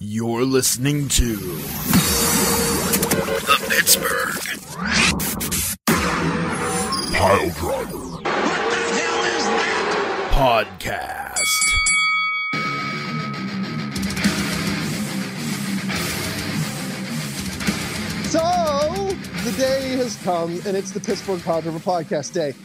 You're listening to the Pittsburgh Piledriver. What the hell is that? Podcast. So, the day has come, and it's the Pittsburgh Piledriver Podcast Day.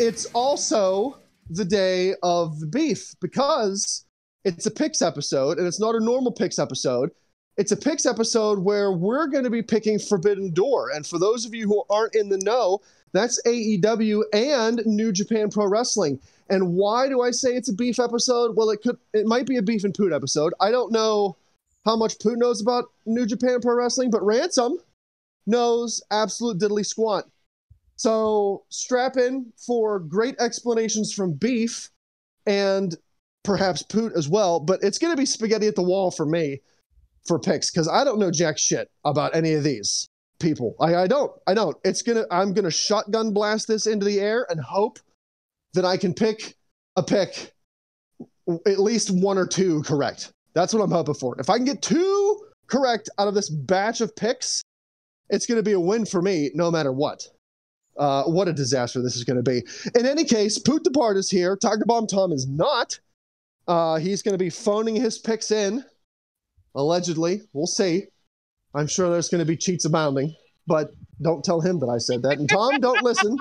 It's also the day of the beef, because it's a picks episode, and it's not a normal picks episode. It's a picks episode where we're going to be picking Forbidden Door. And for those of you who aren't in the know, that's AEW and New Japan Pro Wrestling. And why do I say it's a beef episode? Well, it might be a beef and Poot episode. I don't know how much Poot knows about New Japan Pro Wrestling, but Ransom knows absolute diddly squat. So strap in for great explanations from Beef and perhaps Poot as well, but it's going to be spaghetti at the wall for me for picks, because I don't know jack shit about any of these people. I don't. I'm going to shotgun blast this into the air and hope that I can pick at least one or two correct. That's what I'm hoping for. If I can get two correct out of this batch of picks, it's going to be a win for me no matter what. What a disaster this is going to be. In any case, Poot the Bard is here. Tiger Bomb Tom is not. He's going to be phoning his picks in, allegedly. We'll see. I'm sure there's going to be cheats abounding, but don't tell him that I said that. And Tom, don't listen.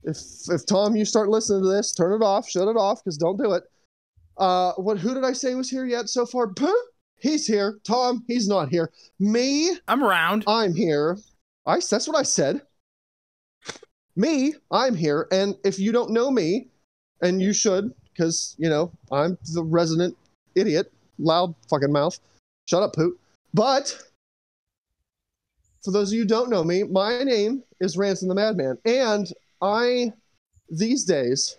If Tom, you start listening to this, turn it off, shut it off, because don't do it. Who did I say was here yet so far? Poot? He's here. Tom, he's not here. Me? I'm around. I'm here. That's what I said. Me, I'm here. And if you don't know me, and you should, because, I'm the resident idiot, loud fucking mouth. Shut up, Poot. But for those of you who don't know me, my name is Ransom the Madman. And I, these days,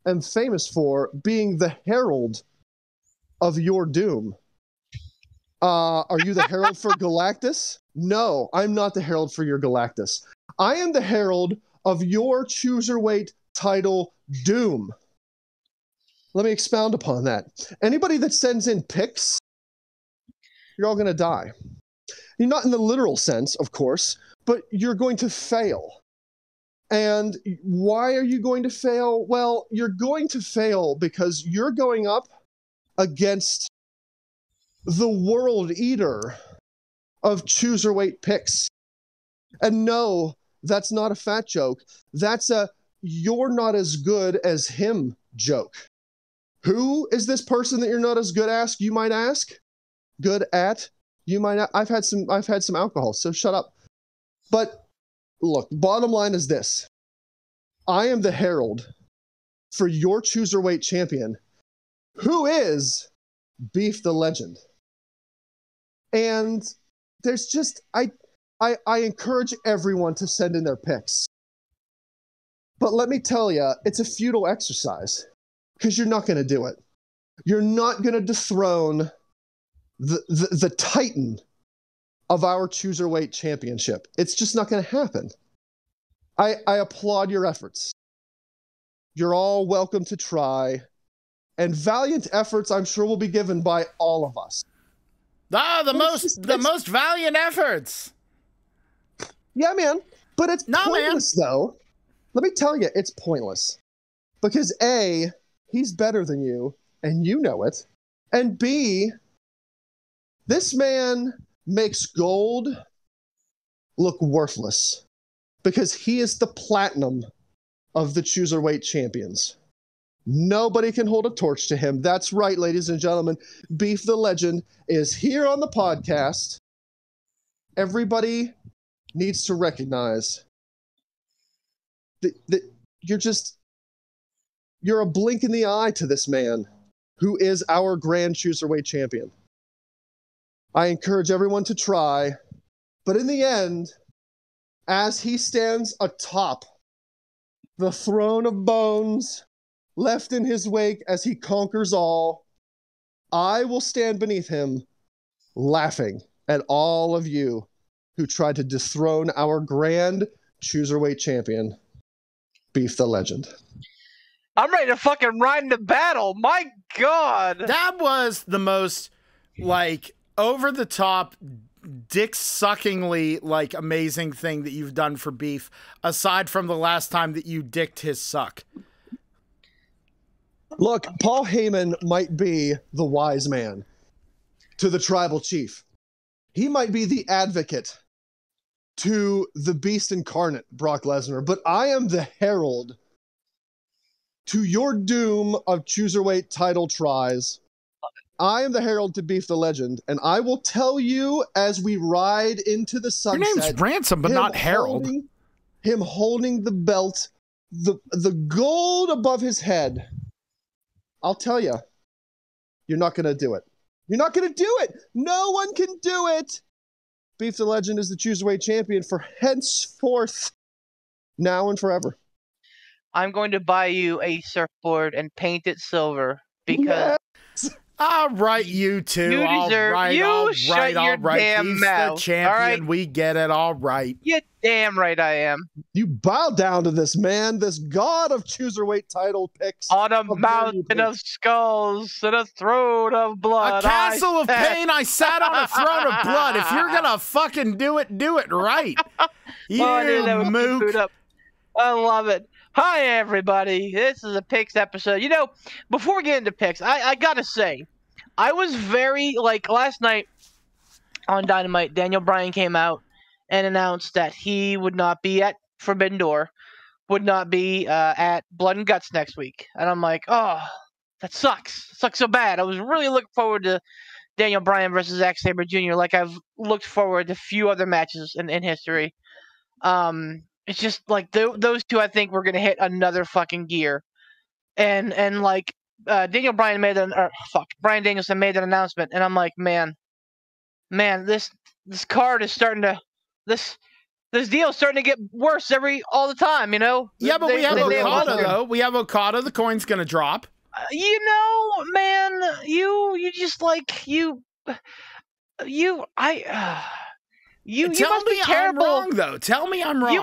am famous for being the herald of your doom. Are you the herald for Galactus? No, I'm not the herald for your Galactus. I am the herald of your Chooserweight title doom. Let me expound upon that. Anybody that sends in picks, you're all going to die. You're not in the literal sense, of course, but you're going to fail. And why are you going to fail? Well, you're going to fail because you're going up against the world eater of Chooserweight picks. And no, that's not a fat joke. That's a you're not as good as him joke. Who is this person that you're not as good at, you might ask? Good at? You might not. I've had some alcohol, so shut up. But look, bottom line is this. I am the herald for your Chooserweight champion, who is Beef the Legend. And there's just, I encourage everyone to send in their picks. But let me tell you, it's a futile exercise, because you're not going to do it. You're not going to dethrone the titan of our Chooserweight championship. It's just not going to happen. I applaud your efforts. You're all welcome to try. And valiant efforts, I'm sure, will be given by all of us. The most valiant efforts. Yeah, man. But it's pointless, though. Let me tell you, it's pointless. Because A, he's better than you, and you know it. And B, this man makes gold look worthless. Because he is the platinum of the Chooserweight champions. Nobody can hold a torch to him. That's right, ladies and gentlemen. Beef the Legend is here on the podcast. Everybody needs to recognize that you're a blink in the eye to this man who is our grand Chooserweight champion. I encourage everyone to try, but in the end, as he stands atop the throne of bones left in his wake as he conquers all, I will stand beneath him laughing at all of you who tried to dethrone our grand Chooserweight champion, Beef the Legend. I'm ready to fucking ride into battle. My God. That was the most like, over the top, dick suckingly, like, amazing thing that you've done for Beef, aside from the last time that you dicked his suck? Look, Paul Heyman might be the wise man to the tribal chief. He might be the advocate to the beast incarnate, Brock Lesnar, but I am the herald to your doom of Chooserweight title tries. I am the herald to Beef the Legend, and I will tell you as we ride into the sunset. Your name's Ransom, but not Herald. Him holding the belt, the gold above his head. I'll tell you, you're not going to do it. You're not going to do it. No one can do it. Beef the Legend is the Chooserweight Champion for henceforth, now and forever. I'm going to buy you a surfboard and paint it silver because... Yes. All right, you two. You deserve. All right, you all shut right, your all right. damn He's mouth. the champion. All right? We get it. All right. You damn right I am. You bow down to this man, this god of Chooserweight title picks. On a mountain of skulls and a throne of blood. A castle of pain. I sat on a throne of blood. If you're gonna fucking do it right. You I knew that would keep mook. Poot up. I love it. Hi, everybody. This is a picks episode. You know, before we get into picks, I gotta say, I was very, like, last night on Dynamite, Daniel Bryan came out and announced that he would not be at Forbidden Door, would not be at Blood and Guts next week. And I'm like, oh, that sucks. It sucks so bad. I was really looking forward to Daniel Bryan versus Zack Sabre Jr. like I've looked forward to a few other matches in history. It's just like those two, I think, were going to hit another fucking gear. And like, Daniel Bryan Bryan Danielson made an announcement, and I'm like, man, this card is starting to, this deal is starting to get worse all the time, you know? Yeah, but we have Okada, though. We have Okada. The coin's going to drop. You know, man, you just like, you must be terrible. I'm wrong, though. Tell me I'm wrong.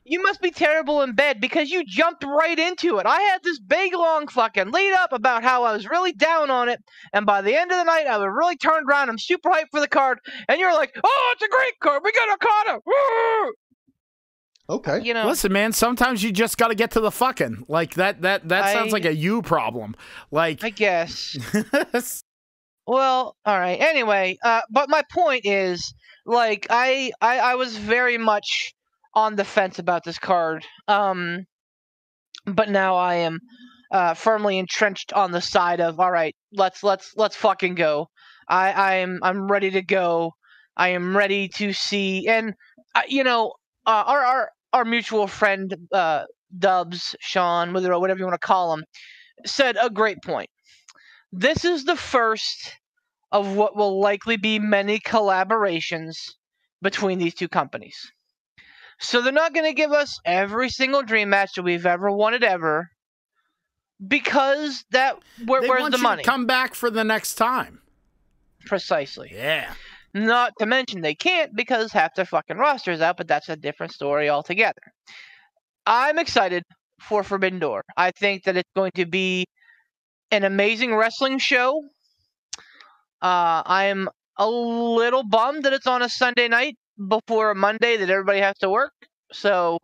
You must be terrible in bed because you jumped right into it. I had this big, long fucking lead up about how I was really down on it, and by the end of the night, I was really turned around. I'm super hyped for the card, and you're like, "Oh, it's a great card. We got Okada." Woo! Okay. You know, listen, man. Sometimes you just got to get to the fucking. Like that sounds like a you problem. Like, I guess. Well, all right. Anyway, but my point is, like, I was very much on the fence about this card, but now I am firmly entrenched on the side of, all right, let's fucking go. I'm ready to go. I am ready to see, and you know, our mutual friend Dubs, Sean, whatever you want to call him, said a great point. This is the first of what will likely be many collaborations between these two companies. So they're not going to give us every single dream match that we've ever wanted ever, because where's the money? Come back for the next time. Precisely. Yeah. Not to mention they can't because half their fucking roster is out, but that's a different story altogether. I'm excited for Forbidden Door. I think that it's going to be an amazing wrestling show. I'm a little bummed that it's on a Sunday night before a Monday that everybody has to work. So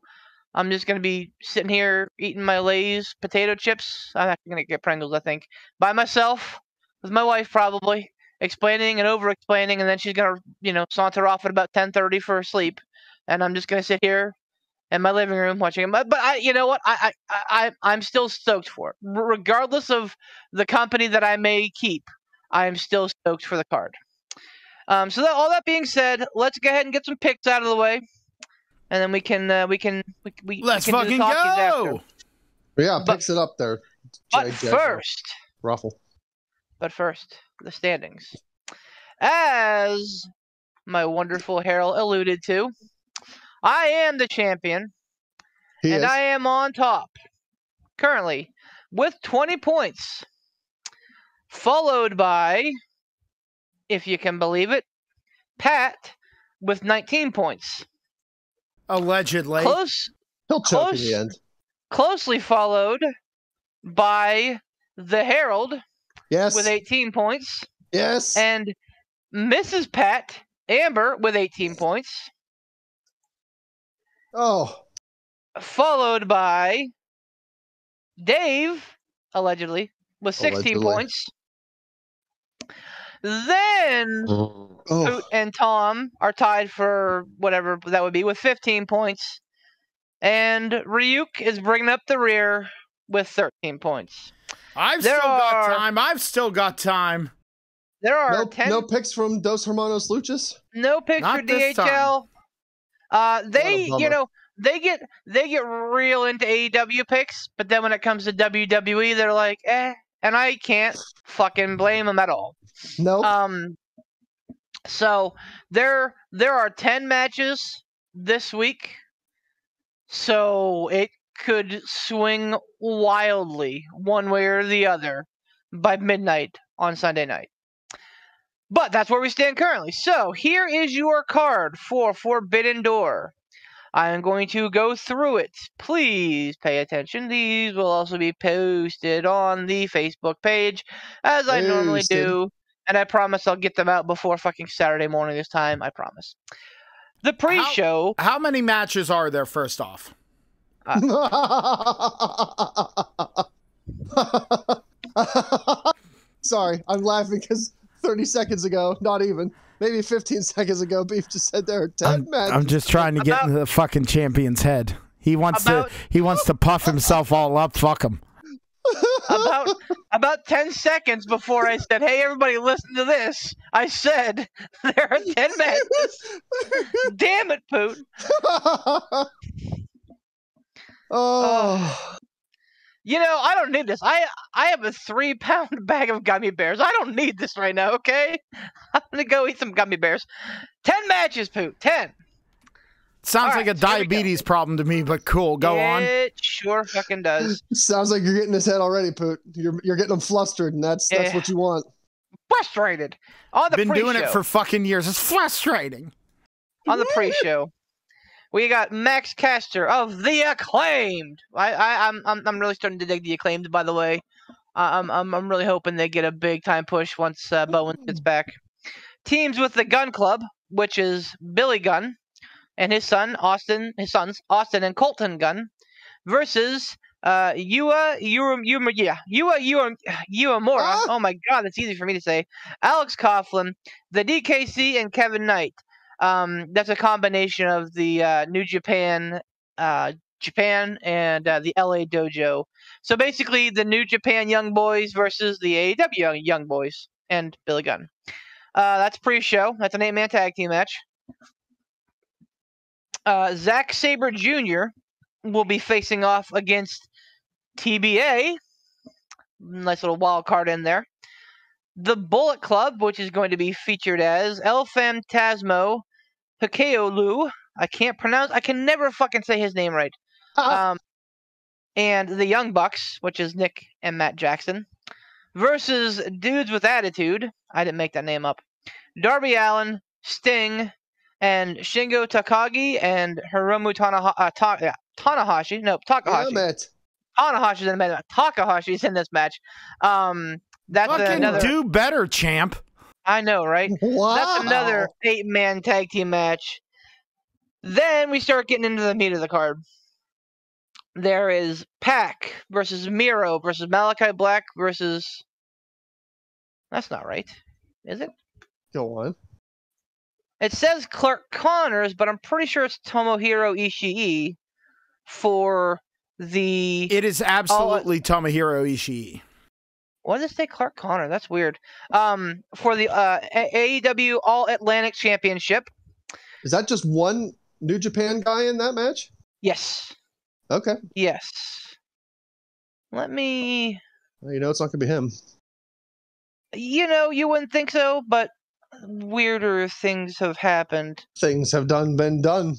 I'm just going to be sitting here eating my Lay's potato chips. I'm actually going to get Pringles, I think, by myself, with my wife probably, explaining and over-explaining, and then she's going to, you know, saunter off at about 10:30 for sleep. And I'm just going to sit here in my living room watching it. But you know what? I'm still stoked for it. Regardless of the company that I may keep, I'm still stoked for the card. So all that being said, let's go ahead and get some picks out of the way, and then we can Let's fucking fucking go. After. Yeah, picks it up there. But first, Ruffle. The standings. As my wonderful Harold alluded to, I am the champion, and I am on top currently with 20 points, followed by, if you can believe it, Pat with 19 points. Allegedly. He'll choke in the end. Closely followed by the Herald Yes. with 18 points. Yes. And Mrs. Pat, Amber, with 18 points. Oh. Followed by Dave, allegedly, with 16 Allegedly. points. Then Poot and Tom are tied for whatever that would be with 15 points. And Ryuk is bringing up the rear with 13 points. I've still got time. There are no picks from Dos Hermanos Luchas? No picks Not for this DHL. They, What a you know, they get real into AEW picks, but then when it comes to WWE, they're like, eh. And I can't fucking blame them at all. Nope. So there are 10 matches this week. So it could swing wildly one way or the other by midnight on Sunday night. But that's where we stand currently. So here is your card for Forbidden Door. I am going to go through it. Please pay attention. These will also be posted on the Facebook page, as I normally do. And I promise I'll get them out before fucking Saturday morning this time. I promise. The pre-show... How many matches are there, first off? Sorry, I'm laughing because 30 seconds ago, not even, maybe 15 seconds ago, Beef just said there are 10 matches. I'm just trying to get into the fucking champion's head. He wants to puff himself all up. Fuck him. About 10 seconds before I said, hey, everybody, listen to this, I said there are 10 matches. Damn it, Poot. Oh. You know, I don't need this. I have a 3-pound bag of gummy bears. I don't need this right now, okay? I'm going to go eat some gummy bears. 10 matches, Poot. 10. Sounds like a diabetes problem to me, but cool. Go on. It sure fucking does. Sounds like you're getting his head already, Poot. You're getting him flustered, and that's what you want. Frustrated. On the Been pre-show. doing it for fucking years. It's frustrating. On the pre-show, we got Max Caster of the Acclaimed. I'm really starting to dig the Acclaimed, by the way. I'm really hoping they get a big time push once Bowen gets back. Teams with the Gun Club, which is Billy Gunn and his sons Austin and Colton Gunn, versus Uemura. Oh my god, that's easy for me to say. Alex Coughlin, the DKC, and Kevin Knight. That's a combination of the New Japan and the LA Dojo. So basically, the New Japan Young Boys versus the AEW Young Boys and Billy Gunn. That's pre-show. That's an 8-man tag team match. Zack Sabre Jr. will be facing off against TBA. Nice little wild card in there. The Bullet Club, which is going to be featured as El Phantasmo Hikaolu. I can never fucking say his name right. And the Young Bucks, which is Nick and Matt Jackson, versus Dudes with Attitude. I didn't make that name up. Darby Allin, Sting, and Shingo Takagi and Hiromu Tanahashi. No, Takahashi. Tanahashi's in the match. Takahashi's in this match. That's fucking another. Do better, champ. I know, right? Wow. That's another 8-man tag team match. Then we start getting into the meat of the card. There is Pac versus Miro versus Malachi Black versus. That's not right, is it? Go on. It says Clark Connors, but I'm pretty sure it's Tomohiro Ishii for the. It is absolutely Tomohiro Ishii. What does it say, Clark Connor? That's weird. For the AEW All Atlantic Championship. Is that just one New Japan guy in that match? Yes. Okay. Yes. Let me. Well, you know it's not going to be him. You know, you wouldn't think so, but weirder things have happened. Things have been done.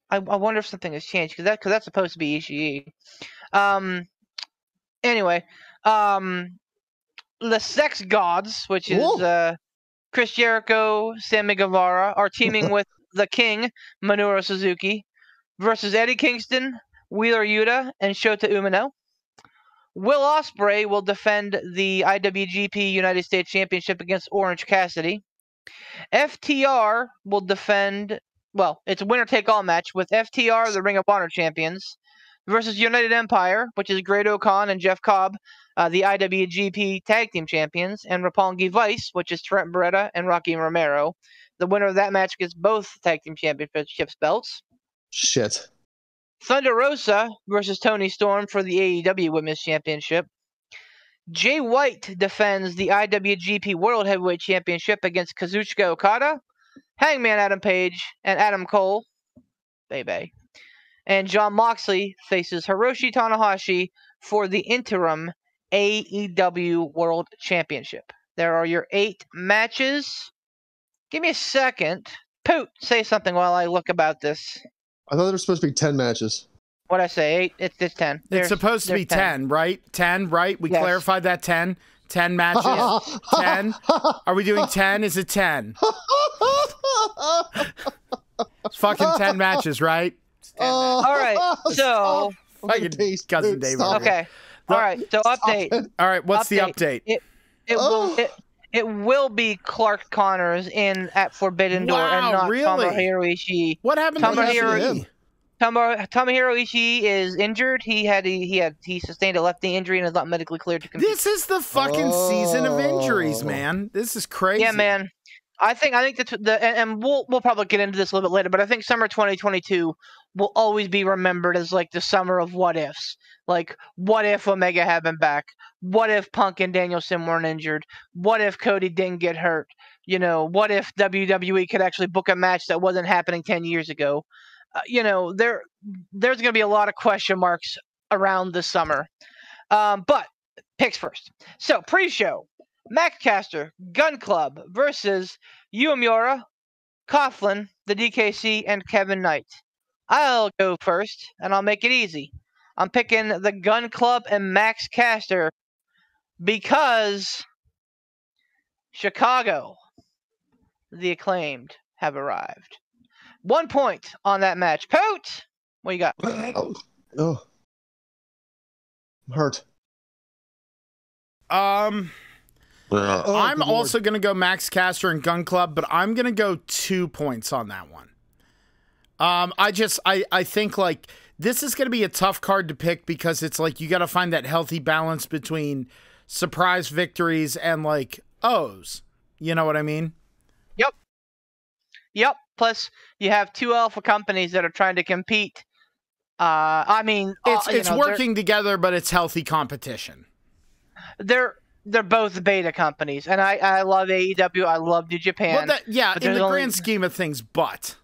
I wonder if something has changed because that's supposed to be Ishii. Anyway, the Sex Gods, which is Chris Jericho, Sammy Guevara, are teaming with the King, Minoru Suzuki, versus Eddie Kingston, Wheeler Yuta, and Shota Umino. Will Ospreay will defend the IWGP United States Championship against Orange Cassidy. FTR will defend, well, it's a winner-take-all match with FTR, the Ring of Honor champions, versus United Empire, which is Great O'Khan and Jeff Cobb, the IWGP Tag Team Champions, and Roppongi Vice, which is Trent Beretta and Rocky Romero. The winner of that match gets both Tag Team Championships belts. Shit. Thunder Rosa versus Toni Storm for the AEW Women's Championship. Jay White defends the IWGP World Heavyweight Championship against Kazuchika Okada, Hangman Adam Page, and Adam Cole. Baby. And Jon Moxley faces Hiroshi Tanahashi for the interim AEW World Championship. There are your 8 matches. Give me a second. Poot, say something while I look about this. I thought there were supposed to be 10 matches. What'd I say? 8? It's 10. It's supposed to be 10, right? 10, right? We clarified that 10. 10 matches. 10. Are we doing 10? Is it 10? It's fucking 10 matches, right? All right. So, Fucking cousin David. okay. All right. So update. All right. What's the update? It will be Clark Connors in at Forbidden Door and not Tomohiro Ishii. What happened to him? Tomohiro Ishii is injured. He sustained a left knee injury and is not medically cleared to compete. This is the fucking season of injuries, man. This is crazy. Yeah, man. I think and we'll probably get into this a little bit later, but I think summer 2022 will always be remembered as like the summer of what ifs. Like, what if Omega had been back? What if Punk and Danielson weren't injured? What if Cody didn't get hurt? You know, what if WWE could actually book a match that wasn't happening 10 years ago? There's going to be a lot of question marks around this summer. But picks first. So, pre-show, Max Caster, Gun Club versus Uemura, Coughlin, the DKC, and Kevin Knight. I'll go first, and I'll make it easy. I'm picking the Gun Club and Max Caster because Chicago, the Acclaimed, have arrived. 1 point on that match. Poot, what you got? Oh. I'm hurt. I'm also going to go Max Caster and Gun Club, but I'm going to go 2 points on that one. I think like this is going to be a tough card to pick because it's like you got to find that healthy balance between surprise victories and like O's. You know what I mean? Yep. Plus, you have 2 alpha companies that are trying to compete. It's working together, but it's healthy competition. They're both beta companies, and I love AEW. I love New Japan. Well, in the grand scheme of things, but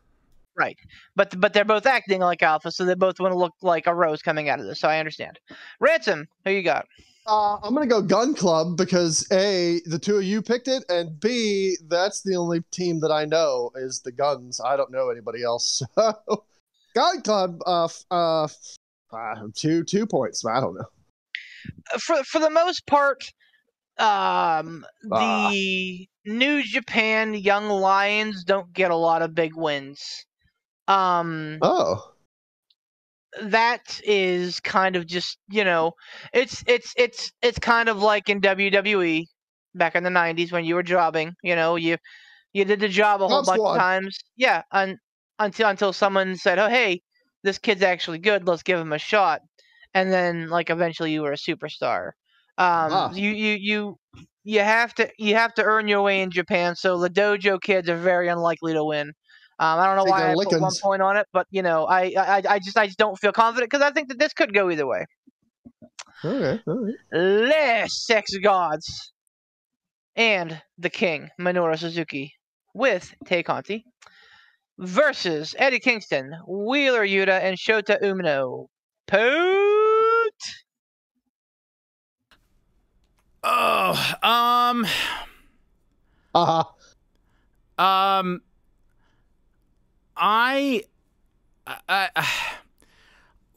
right, but they're both acting like alpha, so they both want to look like a rose coming out of this. So I understand. Ransom, who you got? I'm going to go Gun Club because A, the 2 of you picked it, and B, that's the only team that I know is the Guns. I don't know anybody else. So, Gun Club, 2 points. I don't know. For the most part, the New Japan Young Lions don't get a lot of big wins. That is kind of just, it's kind of like in WWE back in the 90s when you were jobbing. You did the job a whole bunch of times. Yeah, until someone said, "Oh, hey, this kid's actually good. Let's give him a shot." And then, like, eventually you were a superstar. You have to earn your way in Japan. So the dojo kids are very unlikely to win. I don't know why I put 1 point on it, but I just don't feel confident because I think that this could go either way. All right. Les Sex Gods and the King Minoru Suzuki with Tay Conti versus Eddie Kingston, Wheeler Yuta, and Shota Umino. Poot.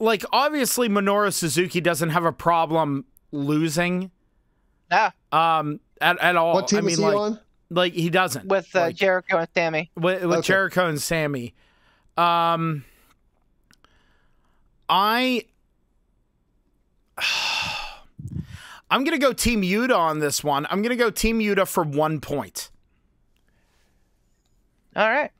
Like, obviously Minoru Suzuki doesn't have a problem losing. Yeah. At all. What team is he on? Like, he doesn't. With Jericho and Sammy. With okay. Jericho and Sammy. I'm going to go Team Yuta on this one. I'm going to go Team Yuta for 1 point. All right.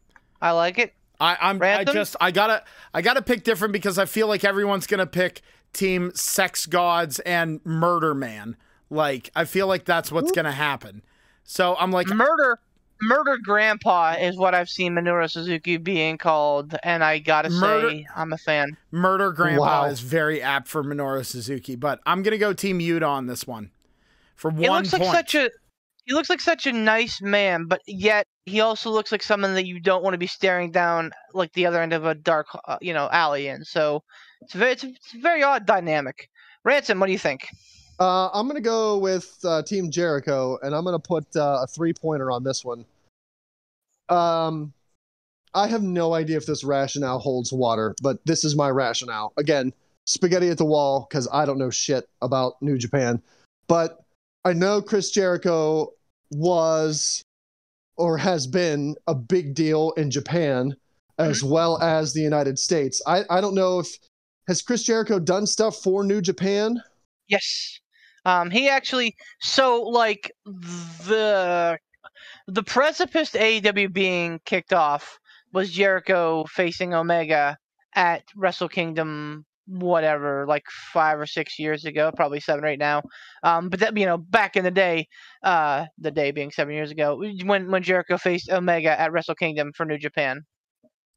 I like it. I gotta pick different because I feel like everyone's going to pick Team Sex Gods and Murder Man. Like, I feel like that's what's going to happen. So I'm like... Murder Grandpa is what I've seen Minoru Suzuki being called, and I gotta say, I'm a fan. Murder Grandpa is very apt for Minoru Suzuki, but I'm gonna go Team Yuta on this one for 1 point. He looks like such a nice man, but yet he also looks like someone that you don't want to be staring down like the other end of a dark, alley in. So it's a very odd dynamic. Ransom, what do you think? I'm going to go with Team Jericho, and I'm going to put a 3-pointer on this one. I have no idea if this rationale holds water, but this is my rationale. Again, spaghetti at the wall, because I don't know shit about New Japan. But I know Chris Jericho was or has been a big deal in Japan as well as the United States. I don't know if... Has Chris Jericho done stuff for New Japan? Yes. He actually, so like the precipice to AEW being kicked off was Jericho facing Omega at Wrestle Kingdom, whatever, like 5 or 6 years ago, probably 7 or 8 now. But that, back in the day being 7 years ago, when Jericho faced Omega at Wrestle Kingdom for New Japan.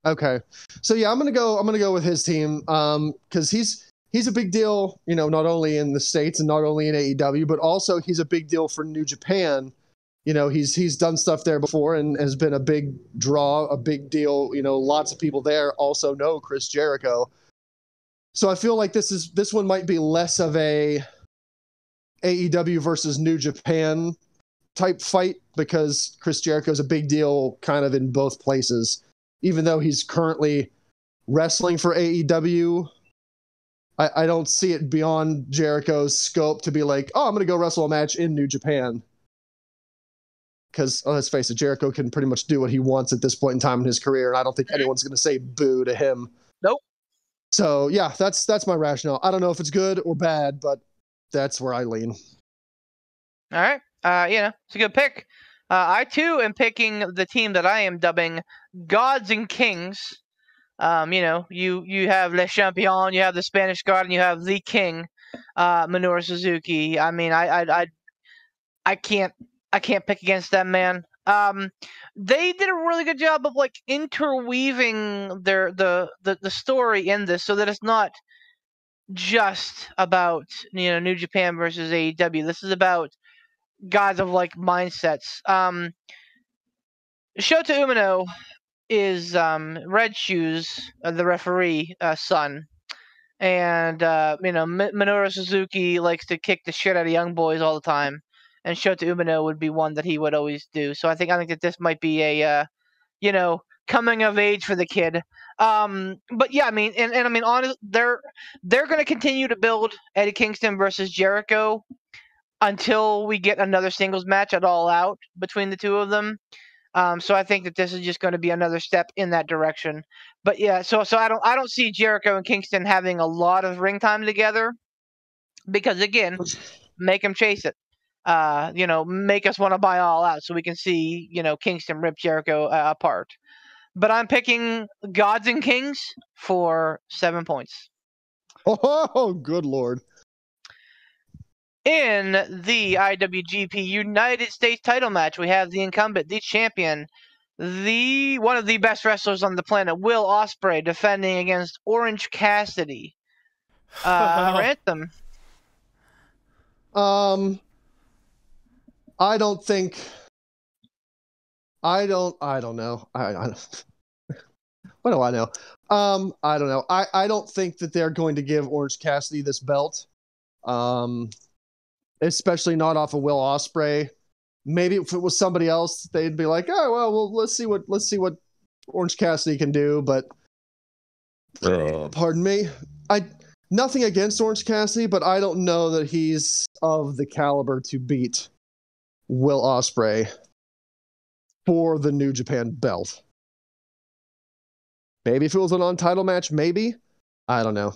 Okay, so yeah, I'm gonna go with his team, because he's a big deal, not only in the States and not only in AEW, but also he's a big deal for New Japan. He's done stuff there before and has been a big draw, a big deal. Lots of people there also know Chris Jericho. So I feel like this one might be less of a AEW versus New Japan type fight, because Chris Jericho is a big deal kind of in both places. Even though he's currently wrestling for AEW, I don't see it beyond Jericho's scope to be like, oh, I'm going to go wrestle a match in New Japan. Because, let's face it, Jericho can pretty much do what he wants at this point in time in his career, and I don't think anyone's going to say boo to him. Nope. So, yeah, that's my rationale. I don't know if it's good or bad, but that's where I lean. All right. It's a good pick. I, too, am picking the team that I am dubbing Gods and Kings. You have Le Champion, you have the Spanish God, and you have the King, Minoru Suzuki. I mean, I can't pick against them, man. They did a really good job of like interweaving the story in this, so that it's not just about New Japan versus AEW. This is about guys of like mindsets. Shota Umino is Red Shoes, the referee, son. And, Minoru Suzuki likes to kick the shit out of young boys all the time. And Shota Umino would be one that he would always do. So I think that this might be a, coming of age for the kid. But yeah, I mean, honestly, they're going to continue to build Eddie Kingston versus Jericho until we get another singles match at All Out between the two of them. So I think that this is just going to be another step in that direction. But yeah, so I don't see Jericho and Kingston having a lot of ring time together, because again, make them chase it. Make us want to buy All Out so we can see Kingston rip Jericho apart. But I'm picking Gods and Kings for 7 points. Oh, good Lord. In the IWGP United States title match, we have the incumbent, the champion, one of the best wrestlers on the planet, Will Ospreay, defending against Orange Cassidy. Ransom. I don't know. What do I know? I don't know. I don't think that they're going to give Orange Cassidy this belt. Especially not off of Will Ospreay. Maybe if it was somebody else, they'd be like, "Oh well, let's see what Orange Cassidy can do." But pardon me, nothing against Orange Cassidy, but I don't know that he's of the caliber to beat Will Ospreay for the New Japan belt. Maybe if it was a non-title match, maybe. I don't know.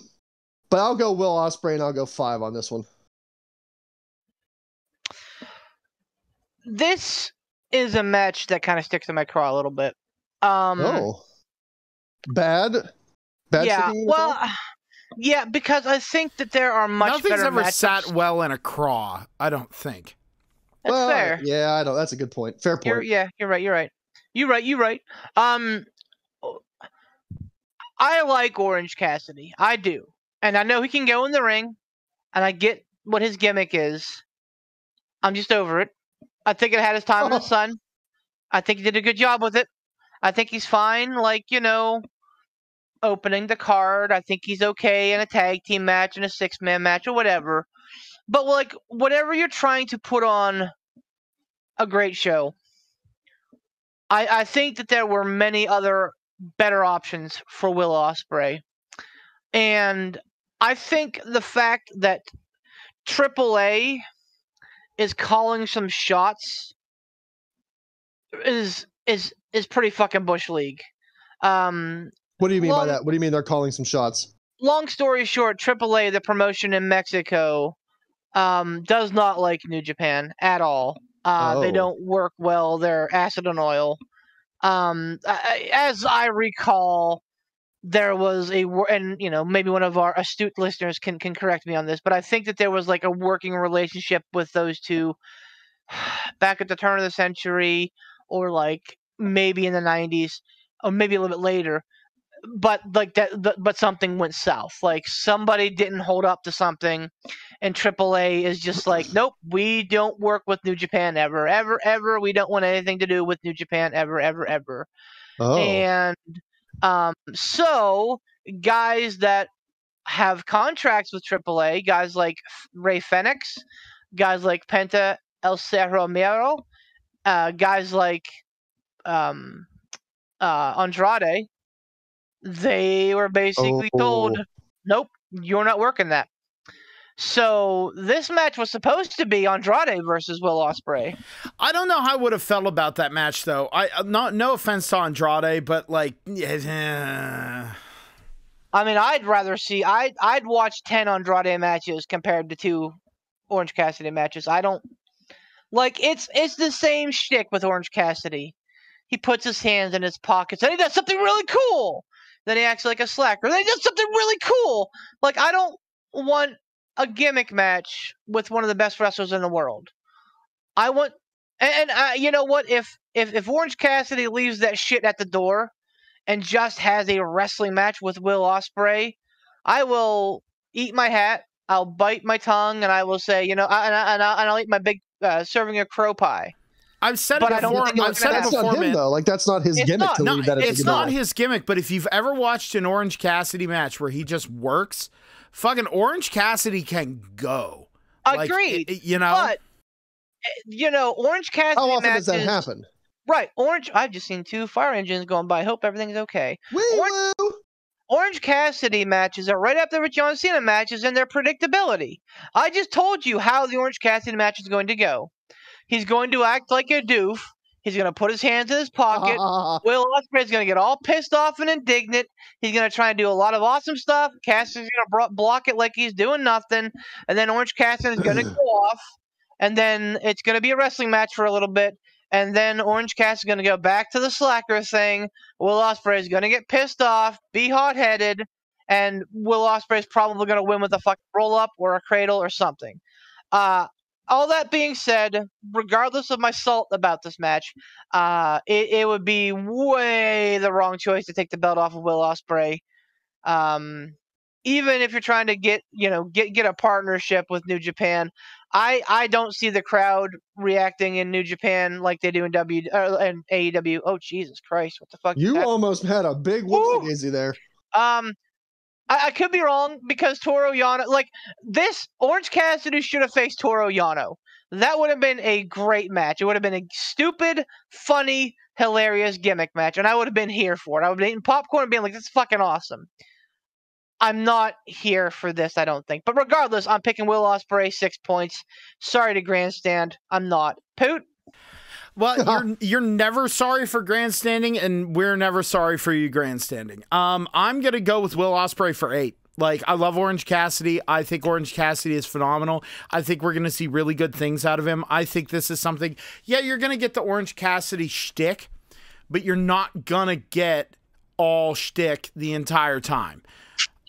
But I'll go Will Ospreay, and I'll go 5 on this one. This is a match that kind of sticks in my craw a little bit. Bad Yeah, sticking in the well, craw? yeah, because I think that there are much Nothing's better ever matchups. sat well in a craw, I don't think. That's Well, fair. yeah, I know. That's a good point. Fair point. You're right. I like Orange Cassidy. I do. And I know he can go in the ring, and I get what his gimmick is. I'm just over it. I think it had his time in the sun. I think he did a good job with it. I think he's fine, opening the card. I think he's okay in a tag team match, in a 6-man match, or whatever. But, whatever you're trying to put on a great show, I think that there were many other better options for Will Ospreay. And I think the fact that AAA is calling some shots is pretty fucking Bush League. What do you mean by that? What do you mean they're calling some shots? Long story short, AAA, the promotion in Mexico, does not like New Japan at all. They don't work well. They're acid and oil. As I recall, there was and maybe one of our astute listeners can correct me on this, but I think that there was a working relationship with those two back at the turn of the century, or maybe in the 90s, or maybe a little bit later. But but something went south. Somebody didn't hold up to something, and AAA is just nope, we don't work with New Japan ever, ever, ever. We don't want anything to do with New Japan ever, ever, ever. Oh. And so guys that have contracts with AAA, guys like Rey Fenix, guys like Penta El Cerro Miedo, guys like Andrade, they were basically told, nope, you're not working that. So this match was supposed to be Andrade versus Will Ospreay. I don't know how I would have felt about that match, though. No offense to Andrade, but I mean, I'd rather see. I'd watch 10 Andrade matches compared to 2 Orange Cassidy matches. I don't it's the same shtick with Orange Cassidy. He puts his hands in his pockets and he does something really cool. Then he acts like a slacker. Then he does something really cool. I don't want a gimmick match with one of the best wrestlers in the world. I want, and you know what? If Orange Cassidy leaves that shit at the door and just has a wrestling match with Will Ospreay, I will eat my hat. I'll bite my tongue, and I will say, and I'll eat my big serving of crow pie. I've said it before. I've said it That's before, not him, man. though. That's not his gimmick to leave that. It's not his gimmick, but if you've ever watched an Orange Cassidy match where he just works, fucking Orange Cassidy can go. Agreed. But Orange Cassidy. How often matches, does that happen? Right, I've just seen 2 fire engines going by. I hope everything's okay. Orange Cassidy matches are right up there with John Cena matches in their predictability. I just told you how the Orange Cassidy match is going to go. He's going to act like a doof. He's going to put his hands in his pocket. Will Ospreay is going to get all pissed off and indignant. He's going to try and do a lot of awesome stuff. Cassidy's going to block it like he's doing nothing. And then Orange Cassidy is going to go off. And then it's going to be a wrestling match for a little bit. And then Orange Cassidy is going to go back to the slacker thing. Will Ospreay is going to get pissed off, be hot-headed, and Will Ospreay is probably going to win with a fucking roll-up or a cradle or something. All that being said, regardless of my salt about this match, it would be way the wrong choice to take the belt off of Will Ospreay. Even if you're trying to get a partnership with New Japan, I don't see the crowd reacting in New Japan like they do in AEW. Oh, Jesus Christ, what the fuck? You almost had a big whoopsie-daisy there. I could be wrong because Toru Yano, this Orange Cassidy should have faced Toru Yano. That would have been a great match. It would have been a stupid, funny, hilarious gimmick match, and I would have been here for it. I would have been eating popcorn and being like, "This is fucking awesome." I'm not here for this, I don't think. But regardless, I'm picking Will Ospreay 6 points. Sorry to grandstand. I'm not. Poot? Well, you're never sorry for grandstanding, and we're never sorry for you grandstanding. I'm gonna go with Will Ospreay for 8. Like, I love Orange Cassidy. I think Orange Cassidy is phenomenal. I think we're going to see really good things out of him. I think this is something, yeah, you're going to get the Orange Cassidy shtick, but you're not going to get all shtick the entire time.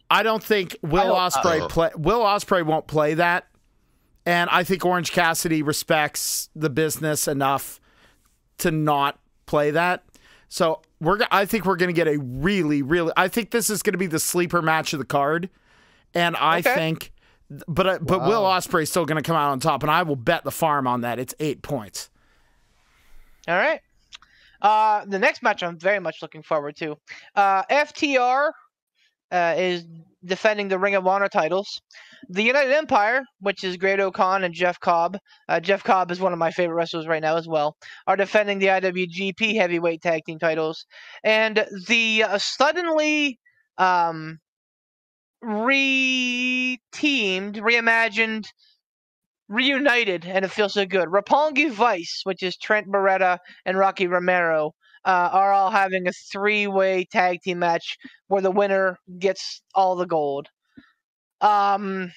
I don't think Will Ospreay won't play that. And I think Orange Cassidy respects the business enough to not play that. So I think we're going to get a really, I think this is going to be the sleeper match of the card. And I think, but Will Ospreay is still going to come out on top, and I will bet the farm on that. It's 8 points. All right. The next match I'm very much looking forward to. FTR is defending the Ring of Honor titles. The United Empire, which is Great O'Khan and Jeff Cobb. Jeff Cobb is one of my favorite wrestlers right now as well, are defending the IWGP Heavyweight Tag Team titles. And the suddenly re-teamed, reimagined, reunited, and it feels so good. Roppongi Vice, which is Trent Beretta and Rocky Romero, are all having a 3-way tag team match where the winner gets all the gold. United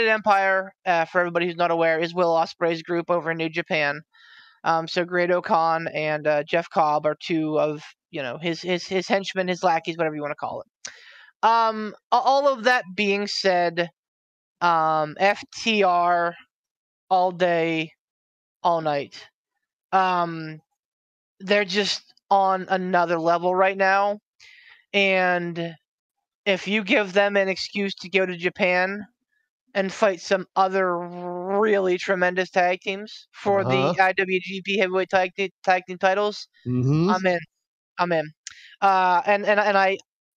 Empire, for everybody who's not aware, is Will Ospreay's group over in New Japan. So Great O'Khan and Jeff Cobb are two of his henchmen, his lackeys, whatever you want to call it. All of that being said, FTR all day, all night. They're just on another level right now. And if you give them an excuse to go to Japan and fight some other really tremendous tag teams for the IWGP Heavyweight Tag Team titles, I'm in. And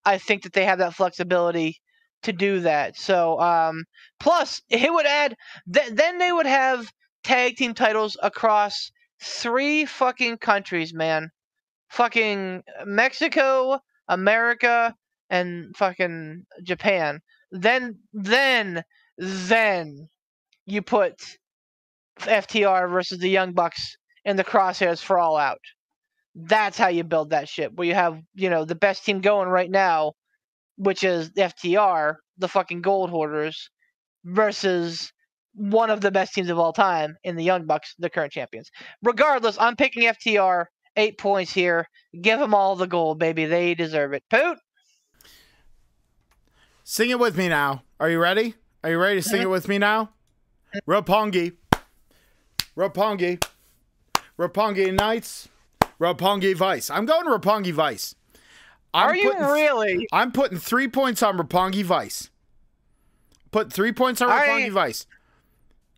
I think that they have that flexibility to do that. So, plus it would add. Then they would have tag team titles across 3 fucking countries, man. Fucking Mexico, America, and fucking Japan. Then you put FTR versus the Young Bucks in the crosshairs for All Out. That's how you build that shit. Where you have, the best team going right now, which is FTR, the fucking gold hoarders, versus one of the best teams of all time in the Young Bucks, the current champions. Regardless, I'm picking FTR. 8 points here. Give them all the gold, baby. They deserve it. Poot? Sing it with me now. Are you ready? Are you ready to sing it with me now? Roppongi. Roppongi. Roppongi Knights. Roppongi Vice. I'm going Roppongi Vice. Are you really? I'm putting 3 points on Roppongi Vice. Put 3 points on Roppongi Vice.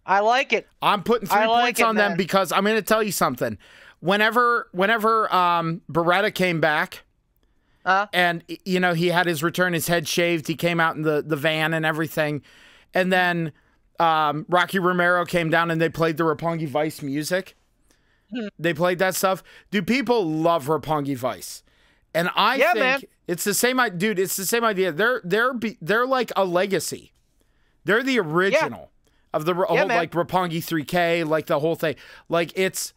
I like it. I'm putting 3 points on them because I'm going to tell you something. Whenever Beretta came back, and he had his return, his head shaved, he came out in the van and everything, and then Rocky Romero came down and they played the Roppongi Vice music. They played that stuff. Dude, people love Roppongi Vice, and I think it's the same. Dude, it's the same idea. They're like a legacy. They're the original of the whole like Roppongi 3K, like the whole thing. Like it's.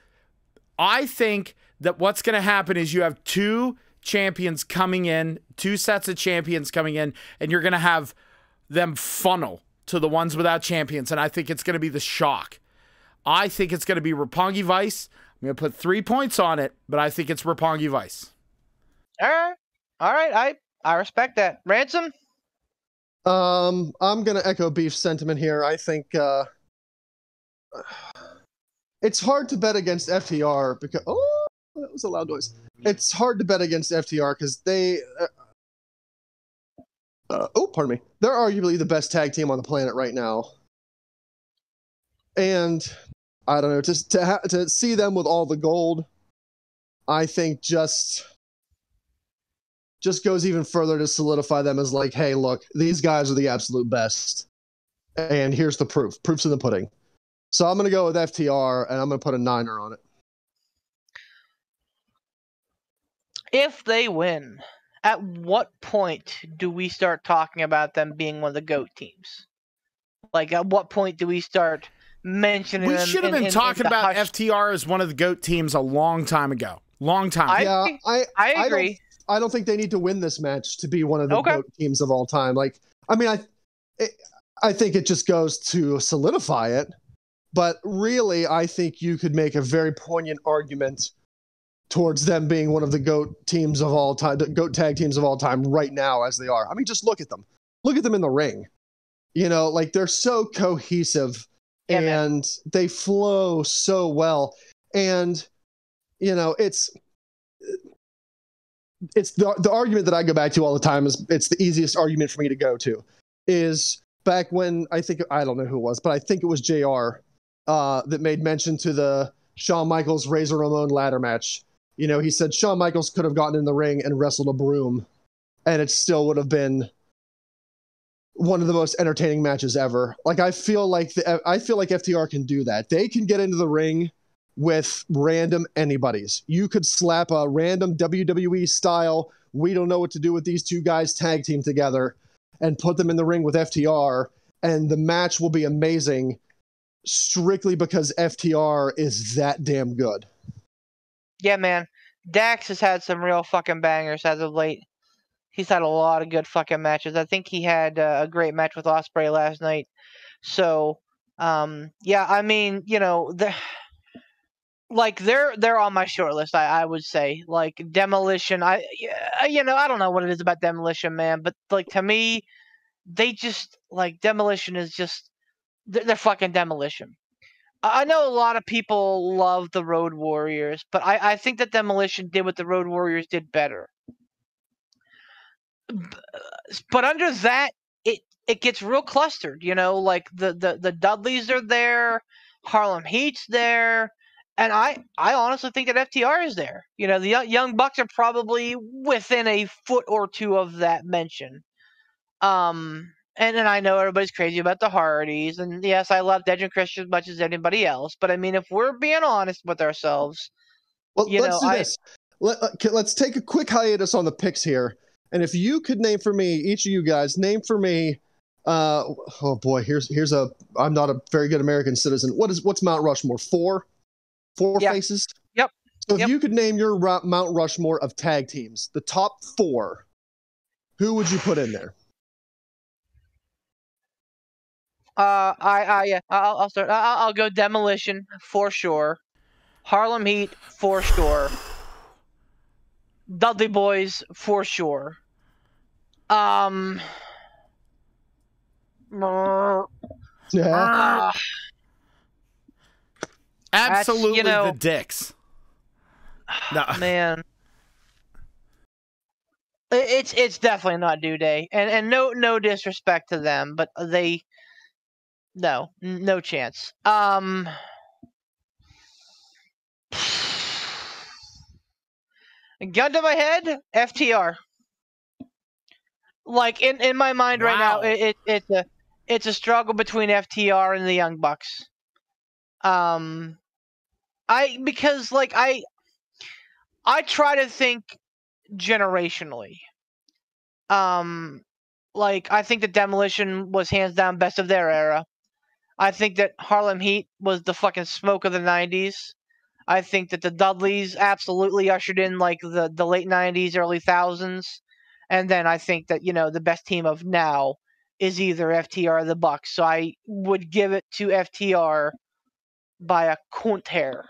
I think that what's going to happen is you have 2 champions coming in, 2 sets of champions coming in, and you're going to have them funnel to the ones without champions, and I think it's going to be the shock. I think it's going to be Roppongi Vice. I'm going to put 3 points on it, but I think it's Roppongi Vice. All right. I respect that. Ransom? I'm going to echo Beef's sentiment here. I think it's hard to bet against FTR because that was a loud noise. It's hard to bet against FTR because they pardon me. They're arguably the best tag team on the planet right now. And I don't know, to see them with all the gold, I think just goes even further to solidify them as like, hey, look, these guys are the absolute best. And here's the proof. Proof's in the pudding. So I'm going to go with FTR, and I'm going to put a 9er on it. If they win, at what point do we start talking about them being one of the GOAT teams? Like, at what point do we start mentioning them? We should have been talking about FTR as one of the GOAT teams a long time ago. Long time ago. I agree. I don't think they need to win this match to be one of the GOAT teams of all time. Like, I mean, I think it just goes to solidify it. But really, I think you could make a very poignant argument towards them being one of the GOAT teams of all time, the GOAT tag teams of all time right now as they are. I mean, just look at them. Look at them in the ring. You know, like they're so cohesive and they flow so well. And, you know, it's the argument that I go back to all the time is it's the easiest argument for me to go to is back when I don't know who it was, but I think it was JR that made mention to the Shawn Michaels Razor Ramon ladder match. You know, he said Shawn Michaels could have gotten in the ring and wrestled a broom, and it still would have been one of the most entertaining matches ever. Like, I feel like FTR can do that. They can get into the ring with random anybody's. You could slap a random WWE style, we don't know what to do with these two guys tag team together, and put them in the ring with FTR, and the match will be amazing strictly because FTR is that damn good. Yeah, man. Dax has had some real fucking bangers as of late. He's had a lot of good fucking matches. I think he had a great match with Ospreay last night. So, yeah, I mean, you know, they're on my short list. I would say, like, Demolition. I don't know what it is about Demolition, man, but like to me, they just like Demolition is just they're fucking Demolition. I know a lot of people love the Road Warriors, but I think that Demolition did what the Road Warriors did better. But under that, it gets real clustered, you know, like the Dudleys are there, Harlem Heat's there, and I honestly think that FTR is there. You know, the Young Bucks are probably within a foot or two of that mention. And then I know everybody's crazy about the Hardys, and yes, I love Edge and Christian as much as anybody else. But I mean, if we're being honest with ourselves, well, let's do this. Let's take a quick hiatus on the picks here, and if you could name for me, each of you guys, name for me. Oh boy, here's a. I'm not a very good American citizen. What's Mount Rushmore? Four faces. Yep. So if you could name your Mount Rushmore of tag teams, the top 4, who would you put in there? I'll start. I'll go Demolition for sure. Harlem Heat for sure. Dudley Boys for sure. Yeah. Absolutely, the Dicks. No. Man. It's definitely not New Day, and no disrespect to them, but no chance. Gun to my head, FTR. Like in my mind right now, it's a struggle between FTR and the Young Bucks. Because I try to think generationally. Like I think that Demolition was hands down best of their era. I think that Harlem Heat was the fucking smoke of the 90s. I think that the Dudleys absolutely ushered in like the late 90s, early thousands. And then I think that, you know, the best team of now is either FTR or the Bucks. So I would give it to FTR by a cunt hair.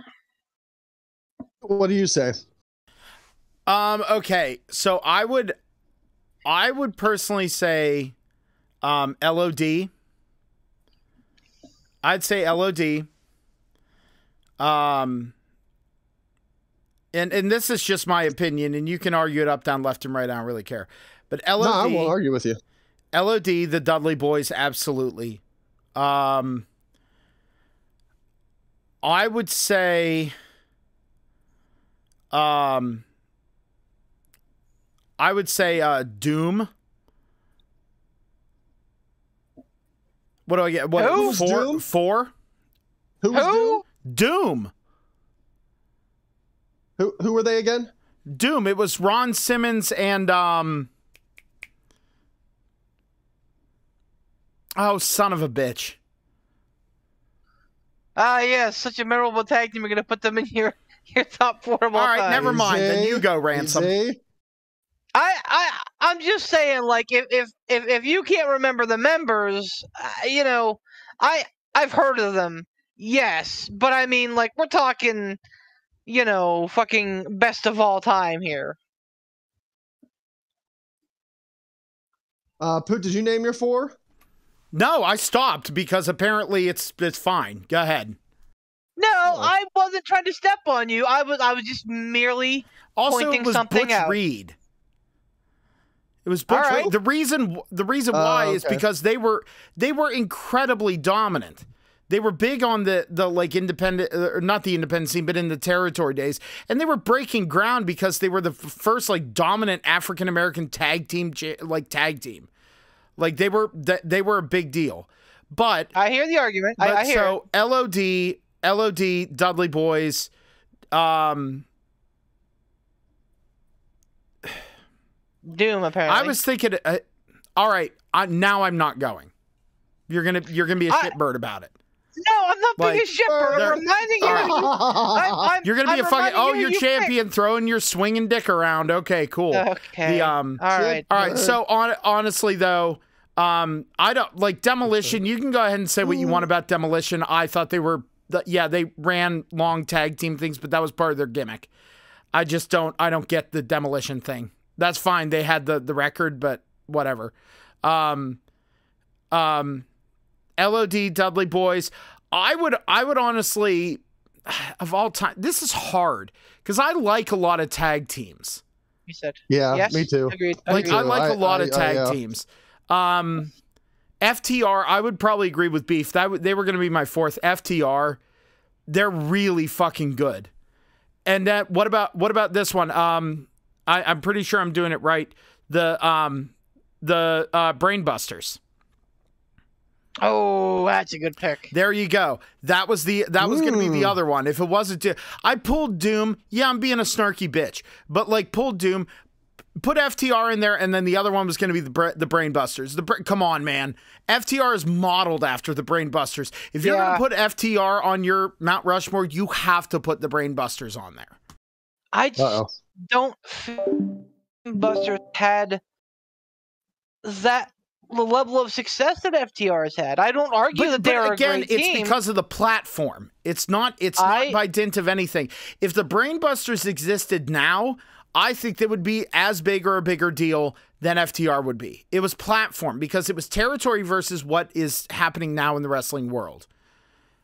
What do you say? Okay, so I would personally say LOD. I'd say LOD. And this is just my opinion, and you can argue it up, down, left, and right. I don't really care. But LOD. No, I won't argue with you. LOD, the Dudley Boys, absolutely. I would say. Doom. What do I get? What? Who? Four? Doom? 4? Who was Who? Doom. Who were they again? Doom. It was Ron Simmons and oh, son of a bitch. Yeah, such a memorable tag team. We're gonna put them in your top 4 of all All right, time. never mind. Then you go, Ransom. Easy. I'm just saying, like, if you can't remember the members, I've heard of them, yes, but I mean, like, we're talking, fucking best of all time here. Poot, did you name your 4? No, I stopped because apparently it's fine. Go ahead. No, I wasn't trying to step on you. I was just merely pointing something Butch out. Reed. It was Butch All right. Reed. The reason why is because they were incredibly dominant. They were big on the like independent, or not the independent scene, but in the territory days, and they were breaking ground because they were the first like dominant African American tag team. Like they were a big deal. But I hear the argument. I hear. So LOD, Dudley Boys, Doom, apparently. I was thinking, all right, now I'm not going. You're gonna be a shitbird about it. No, I'm not being a shitbird. I'm reminding you. You're gonna be a fucking. You're champion, throwing your swinging dick around. Okay, cool. Okay. All right. So honestly, though, I don't like Demolition. You can go ahead and say what you want about Demolition. I thought they were, they ran long tag team things, but that was part of their gimmick. I don't get the Demolition thing. That's fine. They had the record, but whatever. LOD, Dudley Boys. I would honestly, of all time, this is hard because I like a lot of tag teams. You said. Yeah, yes? me too. Agreed. Like I like a lot of tag teams. FTR, I would probably agree with Beef. They were going to be my 4th. FTR, they're really fucking good. And what about this one? I'm pretty sure I'm doing it right. The Brainbusters. Oh, that's a good pick. There you go. That was going to be the other one. If it wasn't, I pulled Doom. Yeah, I'm being a snarky bitch, but like pulled Doom, put FTR in there, and then the other one was going to be the Brainbusters. Come on, man. FTR is modeled after the Brainbusters. If you're going to put FTR on your Mount Rushmore, you have to put the Brainbusters on there. I just don't feel Busters had that the level of success that FTR has had. I don't argue that they're again, a great team. it's because of the platform. It's not by dint of anything. If the Brainbusters existed now, I think they would be as big or a bigger deal than FTR would be. It was platform because it was territory versus what is happening now in the wrestling world.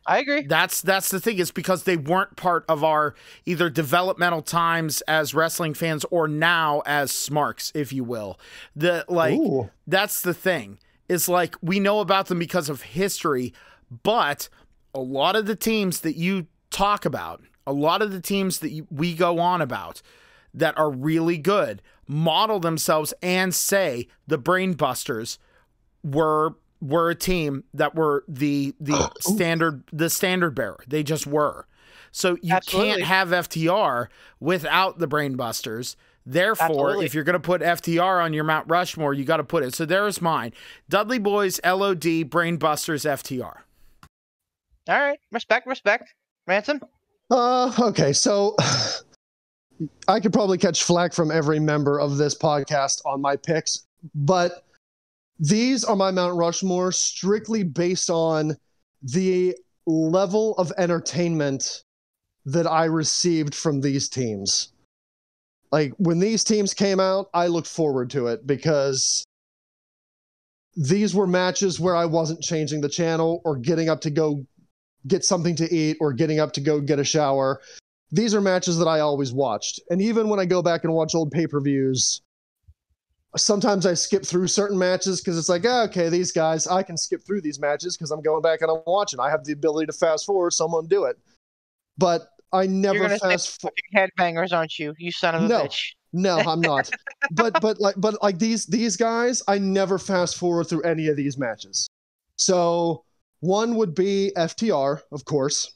I agree. That's the thing. It's because they weren't part of our either developmental times as wrestling fans or now as smarks, if you will. That's the thing. It's like we know about them because of history, but a lot of the teams that you talk about, a lot of the teams that we go on about that are really good, model themselves and say the Brainbusters were a team that were the standard bearer. They just were. So you can't have FTR without the Brainbusters. Therefore, if you're going to put FTR on your Mount Rushmore, you got to put it. So there's mine. Dudley Boys, LOD, Brainbusters, FTR. All right. Respect. Ransom? Okay, so I could probably catch flack from every member of this podcast on my picks, but these are my Mount Rushmore strictly based on the level of entertainment that I received from these teams. Like, when these teams came out, I looked forward to it because these were matches where I wasn't changing the channel or getting up to go get something to eat or getting up to go get a shower. These are matches that I always watched. And even when I go back and watch old pay-per-views, sometimes I skip through certain matches because it's like, okay, these guys, I can skip through these matches because I'm going back and I'm watching. I have the ability to fast forward. Someone do it. But I never fast forward. Headbangers, aren't you? You son of a bitch. No, I'm not. but like these guys, I never fast forward through any of these matches. So one would be FTR, of course.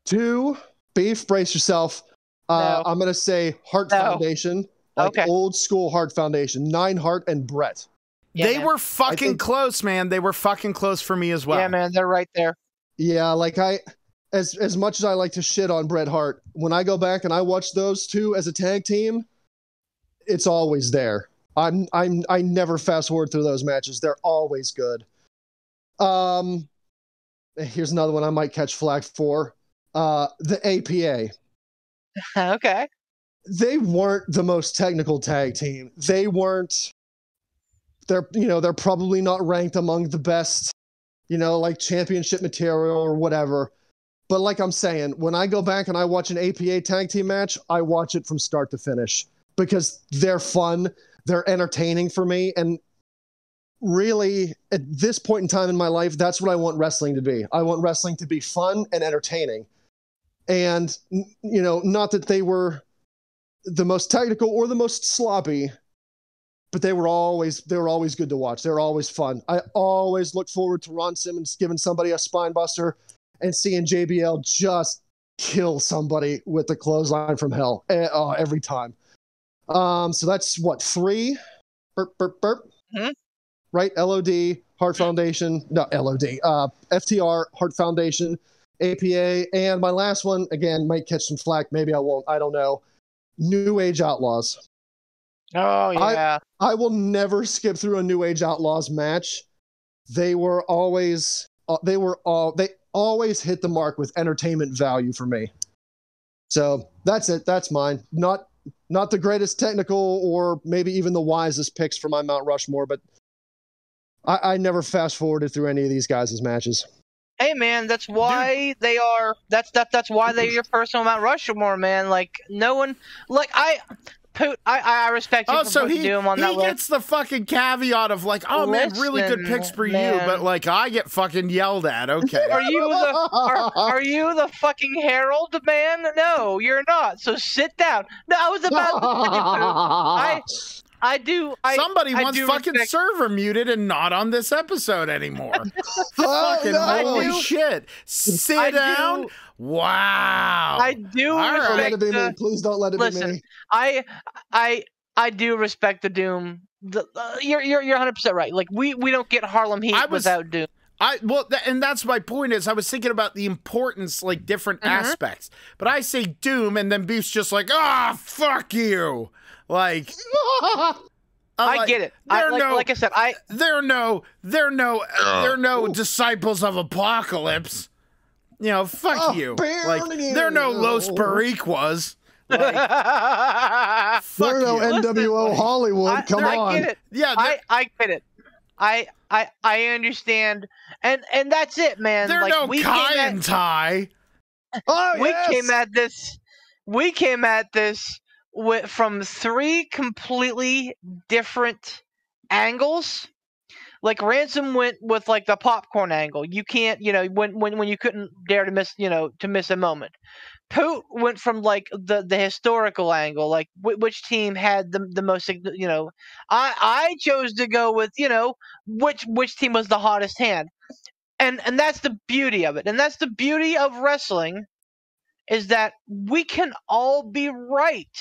2, Beef, brace yourself. No. I'm gonna say Hart Foundation. Like old school Hart Foundation, Hart and Brett. Yeah, they were fucking close, man. They were fucking close for me as well. Yeah, man, they're right there. Yeah, like as much as I like to shit on Bret Hart, when I go back and I watch those two as a tag team, it's always there. I never fast forward through those matches. They're always good. Here's another one I might catch flack for. The APA. Okay. They weren't the most technical tag team. They weren't. They're probably not ranked among the best, like championship material or whatever. But like I'm saying, when I go back and I watch an APA tag team match, I watch it from start to finish because they're fun, they're entertaining for me, and really, at this point in time in my life, that's what I want wrestling to be. I want wrestling to be fun and entertaining. And, not that they were the most technical or the most sloppy, but they were always good to watch. They were always fun. I always look forward to Ron Simmons giving somebody a spine buster and seeing JBL just kill somebody with the clothesline from hell every time. So that's what, 3? Burp, burp, burp. Mm-hmm. Right? LOD, Heart Foundation. No, LOD. FTR, Heart Foundation, APA. And my last one, again, might catch some flack. Maybe I won't. I don't know. New Age Outlaws. Oh, yeah. I will never skip through a New Age Outlaws match. They always hit the mark with entertainment value for me. So that's it. That's mine. Not the greatest technical or maybe even the wisest picks for my Mount Rushmore, but I never fast forwarded through any of these guys' matches. Hey man, that's why they are. That's why they're your personal Mount Rushmore, man. Like no one, like Poot, I respect you for putting Doom on that list. He gets the fucking caveat of like, oh man, really good picks for you, but like I get fucking yelled at. Okay. Are you the fucking Herald, man? No, you're not. So sit down. No, I was about to say, I do. Somebody I wants do fucking respect- server muted and not on this episode anymore. Fucking holy shit. Sit down. Wow. I do Don't let respect it be me. Please don't let it be me. I do respect the Doom. You're 100% right. Like we don't get Harlem Heat without Doom. And that's my point is I was thinking about the importance, like different aspects. But I say Doom and then Beef's just like, fuck you. Like I get it. Like I said, they're no disciples of Apocalypse. Fuck you. Like they're no Los Periquas. Like, they're no NWO Hollywood. Come on. I get it. Yeah, I get it. I understand, and that's it, man. They're like, no Kai and Tai. We came at this from 3 completely different angles. Like Ransom went with like the popcorn angle. You can't, when you couldn't dare to miss a moment. Poot went from like the historical angle, like which team had the most, I chose to go with, which team was the hottest hand. And that's the beauty of it. And that's the beauty of wrestling, is that we can all be right.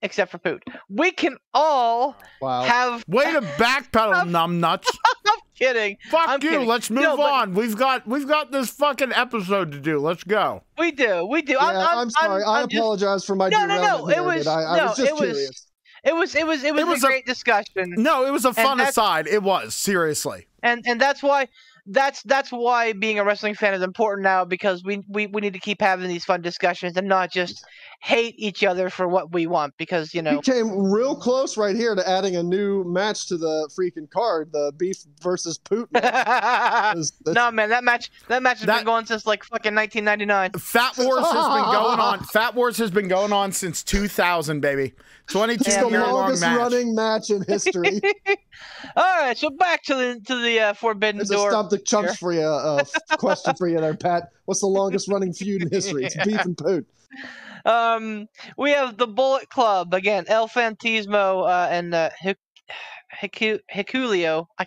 Except for Poot. We can all have... Way to backpedal, numbnuts. I'm kidding. I'm kidding. Let's move on. We've got this fucking episode to do. Let's go. We do. Yeah, I'm sorry. I apologize for my derailment. I was just curious. It was a great discussion. No, it was a fun aside. It was, seriously. And that's why being a wrestling fan is important now, because we need to keep having these fun discussions and not just hate each other for what we want, because we came real close right here to adding a new match to the freaking card, the Beef versus Poot match. No man, that match has been going since like fucking 1999. Fat Wars has been going on. Fat Wars has been going on since 2000, baby. 22-year-long the longest match. running match in history. All right, so back to the Forbidden There's Door. A Stomp the Chumps for you, question for you there, Pat. What's the longest running feud in history? It's Beef and Poot. We have the Bullet Club again, El Fantasmo and Hikuleo. I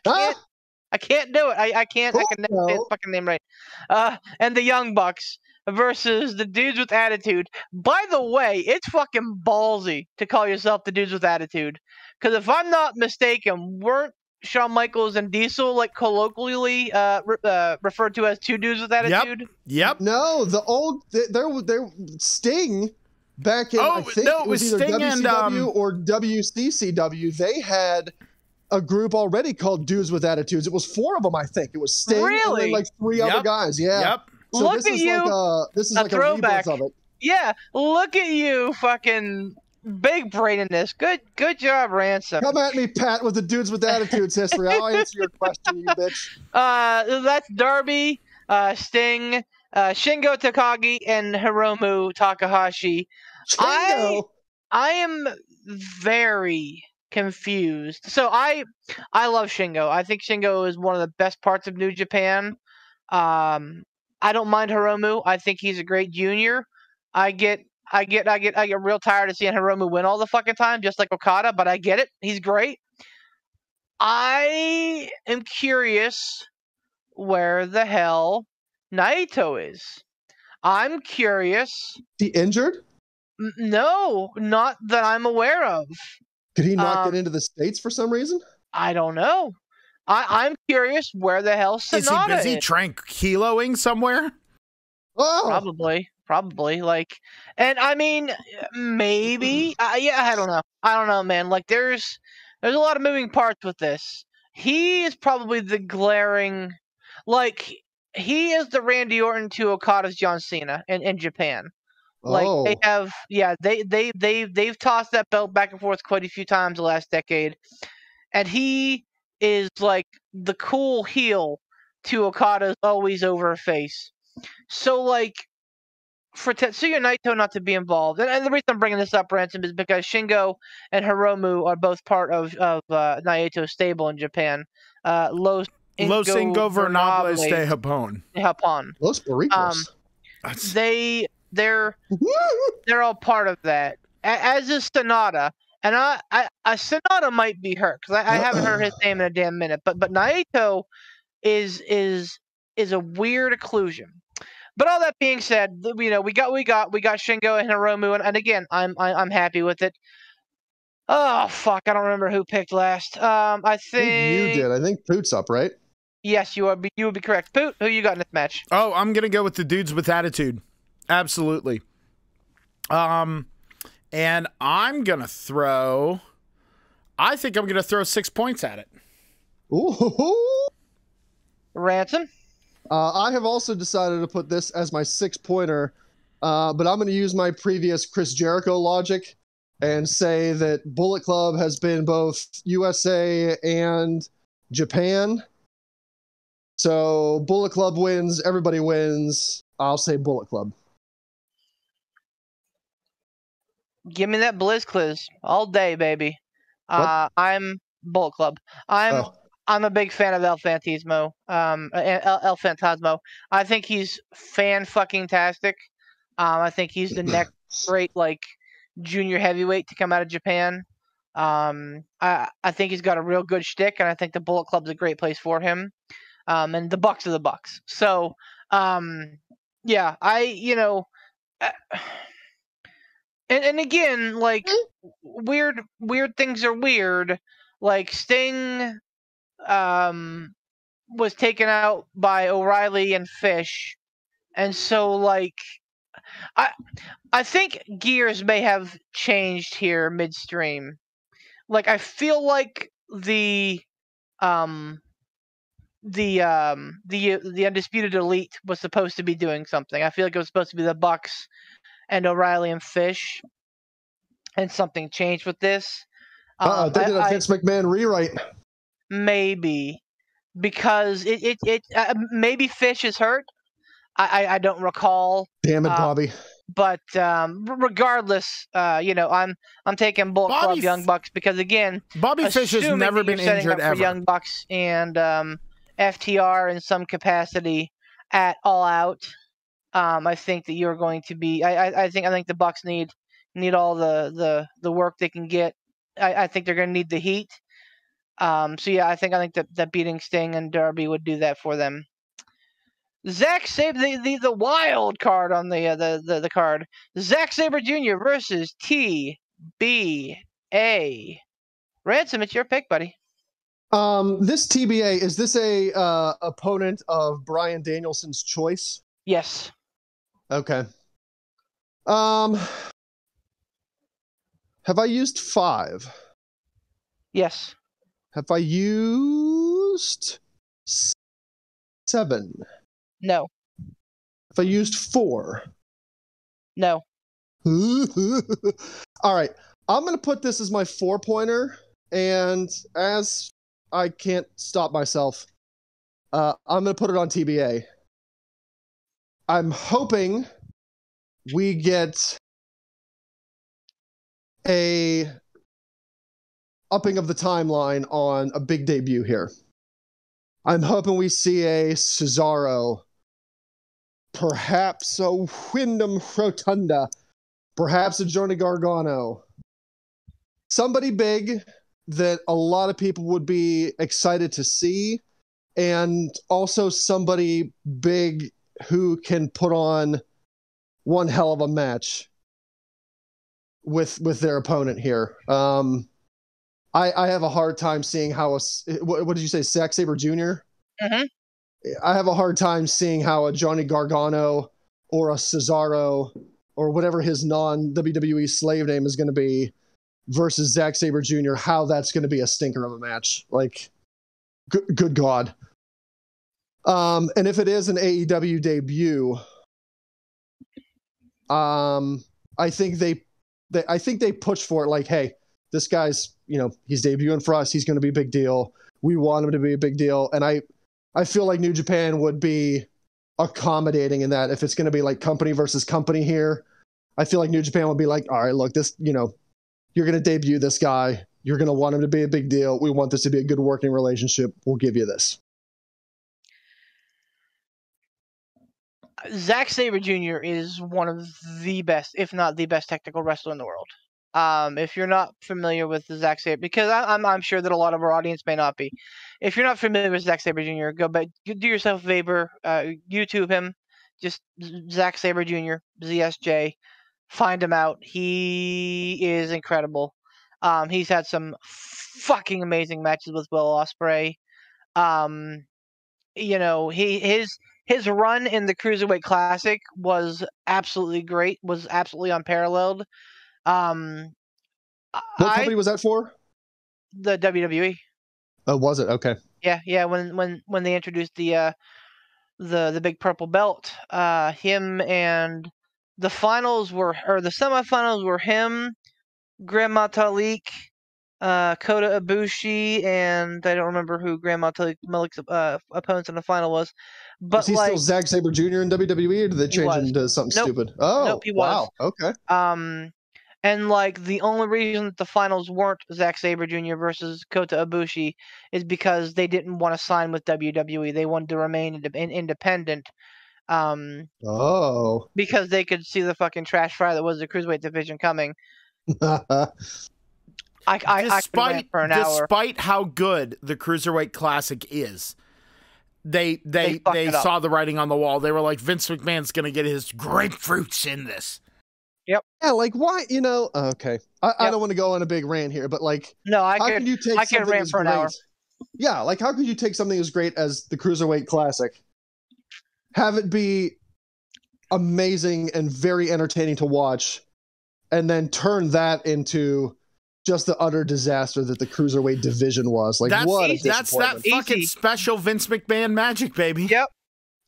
can't do it. I can't. I can never say his fucking name right. And the Young Bucks versus the Dudes with Attitude. By the way, it's fucking ballsy to call yourself the Dudes with Attitude, because if I'm not mistaken, weren't Shawn Michaels and Diesel like colloquially referred to as 2 dudes with attitude? Yep. No, the old Sting back in, I think it was either Sting WCW or WCCW, they had a group already called Dudes with Attitudes. It was 4 of them, I think. It was Sting and then like 3 other guys. Yeah. Yep. So Look this at is you. like a Throwback. rebirth of it. Yeah, look at you, fucking big brain in this. Good job, Ransom. Come at me, Pat, with the Dudes with Attitudes history. I'll answer your question, you bitch. That's Darby, Sting, Shingo Takagi, and Hiromu Takahashi. Shingo. I am very confused. So I love Shingo. I think Shingo is one of the best parts of New Japan. I don't mind Hiromu. I think he's a great junior. I get real tired of seeing Hiromu win all the fucking time, just like Okada, but I get it. He's great. I am curious where the hell Naito is. I'm curious. He injured? No, not that I'm aware of. Could he not get into the States for some reason? I don't know. I'm curious where the hell Sonata is. He busy tranquiloing somewhere? Oh, Probably. Like, and I mean, maybe. I don't know. I don't know, man. Like, there's a lot of moving parts with this. He is probably the glaring, like, he is the Randy Orton to Okada's John Cena in Japan. Like they have, they've tossed that belt back and forth quite a few times the last decade, and he is like the cool heel to Okada's always over face. So like for Tetsuya Naito not to be involved, and the reason I'm bringing this up, Ransom, is because Shingo and Hiromu are both part of Naito's stable in Japan. Los Ingobernables de Japón. Los Barricos. They're all part of that, as is Sonata. And I Sonata might be hurt because I haven't heard his name in a damn minute. But Naito is a weird occlusion. But all that being said, we got Shingo and Hiromu, and again, I'm happy with it. Oh fuck, I don't remember who picked last. I think you did. I think Poot's up, right? Yes, you would be correct. Poot, who you got in this match? Oh, I'm gonna go with the Dudes with Attitude. Absolutely. And I'm gonna throw. I think I'm gonna throw 6 points at it. Ooh. Ransom. I have also decided to put this as my 6-pointer, but I'm going to use my previous Chris Jericho logic and say that Bullet Club has been both USA and Japan. So Bullet Club wins, everybody wins. I'll say Bullet Club. Give me that BlizzCliz all day, baby. I'm Bullet Club. I'm a big fan of El Fantasmo. El Fantasmo. I think he's fan-fucking-tastic. I think he's the next great like junior heavyweight to come out of Japan. I think he's got a real good shtick, and I think the Bullet Club's a great place for him. And the Bucks are the Bucks. So, yeah, and again, like weird things are weird. Like Sting was taken out by O'Reilly and Fish, and so like I think gears may have changed here midstream. Like I feel like the Undisputed Elite was supposed to be doing something. I feel like it was supposed to be the Bucks and O'Reilly and Fish, and something changed with this. They did a Vince McMahon rewrite. Maybe because it maybe Fish is hurt. I don't recall. Damn it, Bobby. But regardless, I'm taking Bullet Club Young Bucks because again, Bobby Fish has never been injured ever. Young Bucks and FTR in some capacity at All Out. I think that you're going to be. I think the Bucks need all the work they can get. I think they're going to need the heat. So yeah, I think that beating Sting and Darby would do that for them. Zack Sabre, the wild card on the card. Zack Sabre Jr. versus TBA. Ransom, it's your pick, buddy. This TBA, is this a opponent of Bryan Danielson's choice? Yes. Okay. Have I used 5? Yes. Have I used 7? No. Have I used 4? No. All right. I'm going to put this as my 4-pointer. And as I can't stop myself, I'm going to put it on TBA. I'm hoping we get a upping of the timeline on a big debut here. I'm hoping we see a Cesaro, perhaps a Wyndham Rotunda, perhaps a Johnny Gargano. Somebody big that a lot of people would be excited to see, and also somebody big who can put on one hell of a match with their opponent here. I have a hard time seeing how what did you say, Zack Sabre Jr.? Mm-hmm. I have a hard time seeing how a Johnny Gargano or a Cesaro or whatever his non-WWE slave name is going to be versus Zack Sabre Jr., how that's going to be a stinker of a match. Like, good God. And if it is an AEW debut, I think they push for it like, hey, this guy's, he's debuting for us. He's going to be a big deal. We want him to be a big deal. And I feel like New Japan would be accommodating in that. If it's going to be like company versus company here, I feel like New Japan would be like, all right, look, this, you're going to debut this guy. You're going to want him to be a big deal. We want this to be a good working relationship. We'll give you this. Zack Sabre Jr. is one of the best, if not the best, technical wrestler in the world. If you're not familiar with Zack Sabre, because I'm sure that a lot of our audience may not be. If you're not familiar with Zack Sabre Jr., go back, do yourself a favor, YouTube him, just Zack Sabre Jr., ZSJ, find him out. He is incredible. He's had some fucking amazing matches with Will Ospreay. His run in the Cruiserweight Classic was absolutely great, was absolutely unparalleled. What company was that for? The WWE. Oh, was it? Okay. Yeah. When they introduced the big purple belt, him and the semifinals were him, Grand Metalik, Kota Ibushi, and I don't remember who Grand Metalik's opponents in the final was. But is he still Zack Sabre Jr. in WWE, or did they change him to something stupid? Oh, nope, he wow. Was. Okay. And the only reason that the finals weren't Zack Sabre Jr. versus Kota Ibushi is because they didn't want to sign with WWE. They wanted to remain independent. Because they could see the fucking trash fire that was the Cruiserweight division coming. I could rant for an hour. Despite how good the Cruiserweight Classic is, they saw the writing on the wall. They were like, Vince McMahon's going to get his grapefruits in this. Yep. Yeah, like, why, okay. I don't want to go on a big rant here, but no, I can rant for an hour. Yeah, like, how could you take something as great as the Cruiserweight Classic, have it be amazing and very entertaining to watch, and then turn that into just the utter disaster that the Cruiserweight division was? Like, what a disappointment. That's that fucking special Vince McMahon magic, baby. Yep.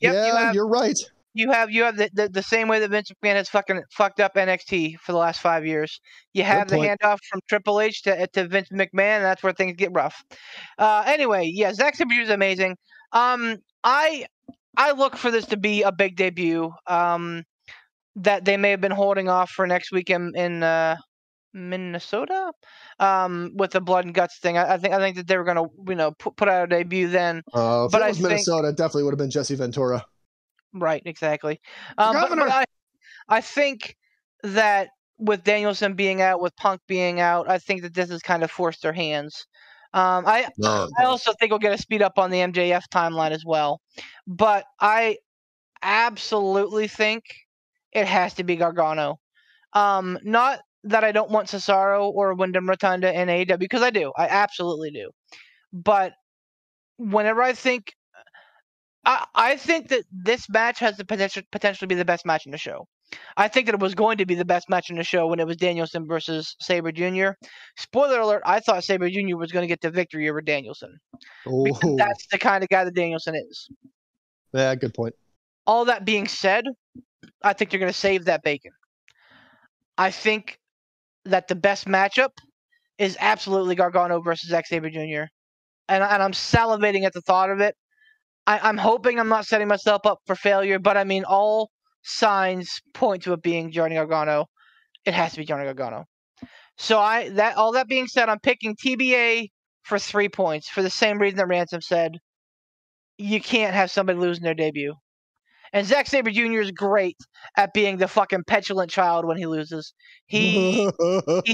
Yeah, you're right. You have the same way that Vince McMahon has fucking fucked up NXT for the last 5 years. You have the handoff from Triple H to Vince McMahon, and that's where things get rough. Anyway, yeah, Zack Sabre Jr. is amazing. I look for this to be a big debut. That they may have been holding off for next week in Minnesota, with the blood and guts thing. I think that they were gonna put out a debut then. If it was Minnesota, it definitely would have been Jesse Ventura. Right, exactly. But I think that with Danielson being out, with Punk being out, I think that this has kind of forced their hands. I also think we'll get a speed up on the MJF timeline as well. But I absolutely think it has to be Gargano. Not that I don't want Cesaro or Wyndham Rotunda in AEW, because I do. I absolutely do. But whenever I think I think that this match has the potential to be the best match in the show. I think that it was going to be the best match in the show when it was Danielson versus Sabre Jr. Spoiler alert, I thought Sabre Jr. was going to get the victory over Danielson. Because Oh, that's the kind of guy that Danielson is. yeah, good point. All that being said, I think they're going to save that bacon. I think that the best matchup is absolutely Gargano versus Zack Sabre Jr. And I'm salivating at the thought of it. I'm hoping I'm not setting myself up for failure, but I mean, all signs point to it being Johnny Gargano. It has to be Johnny Gargano. So all that being said, I'm picking TBA for 3 points for the same reason that Ransom said. You can't have somebody losing their debut. And Zack Sabre Jr. is great at being the fucking petulant child when he loses. He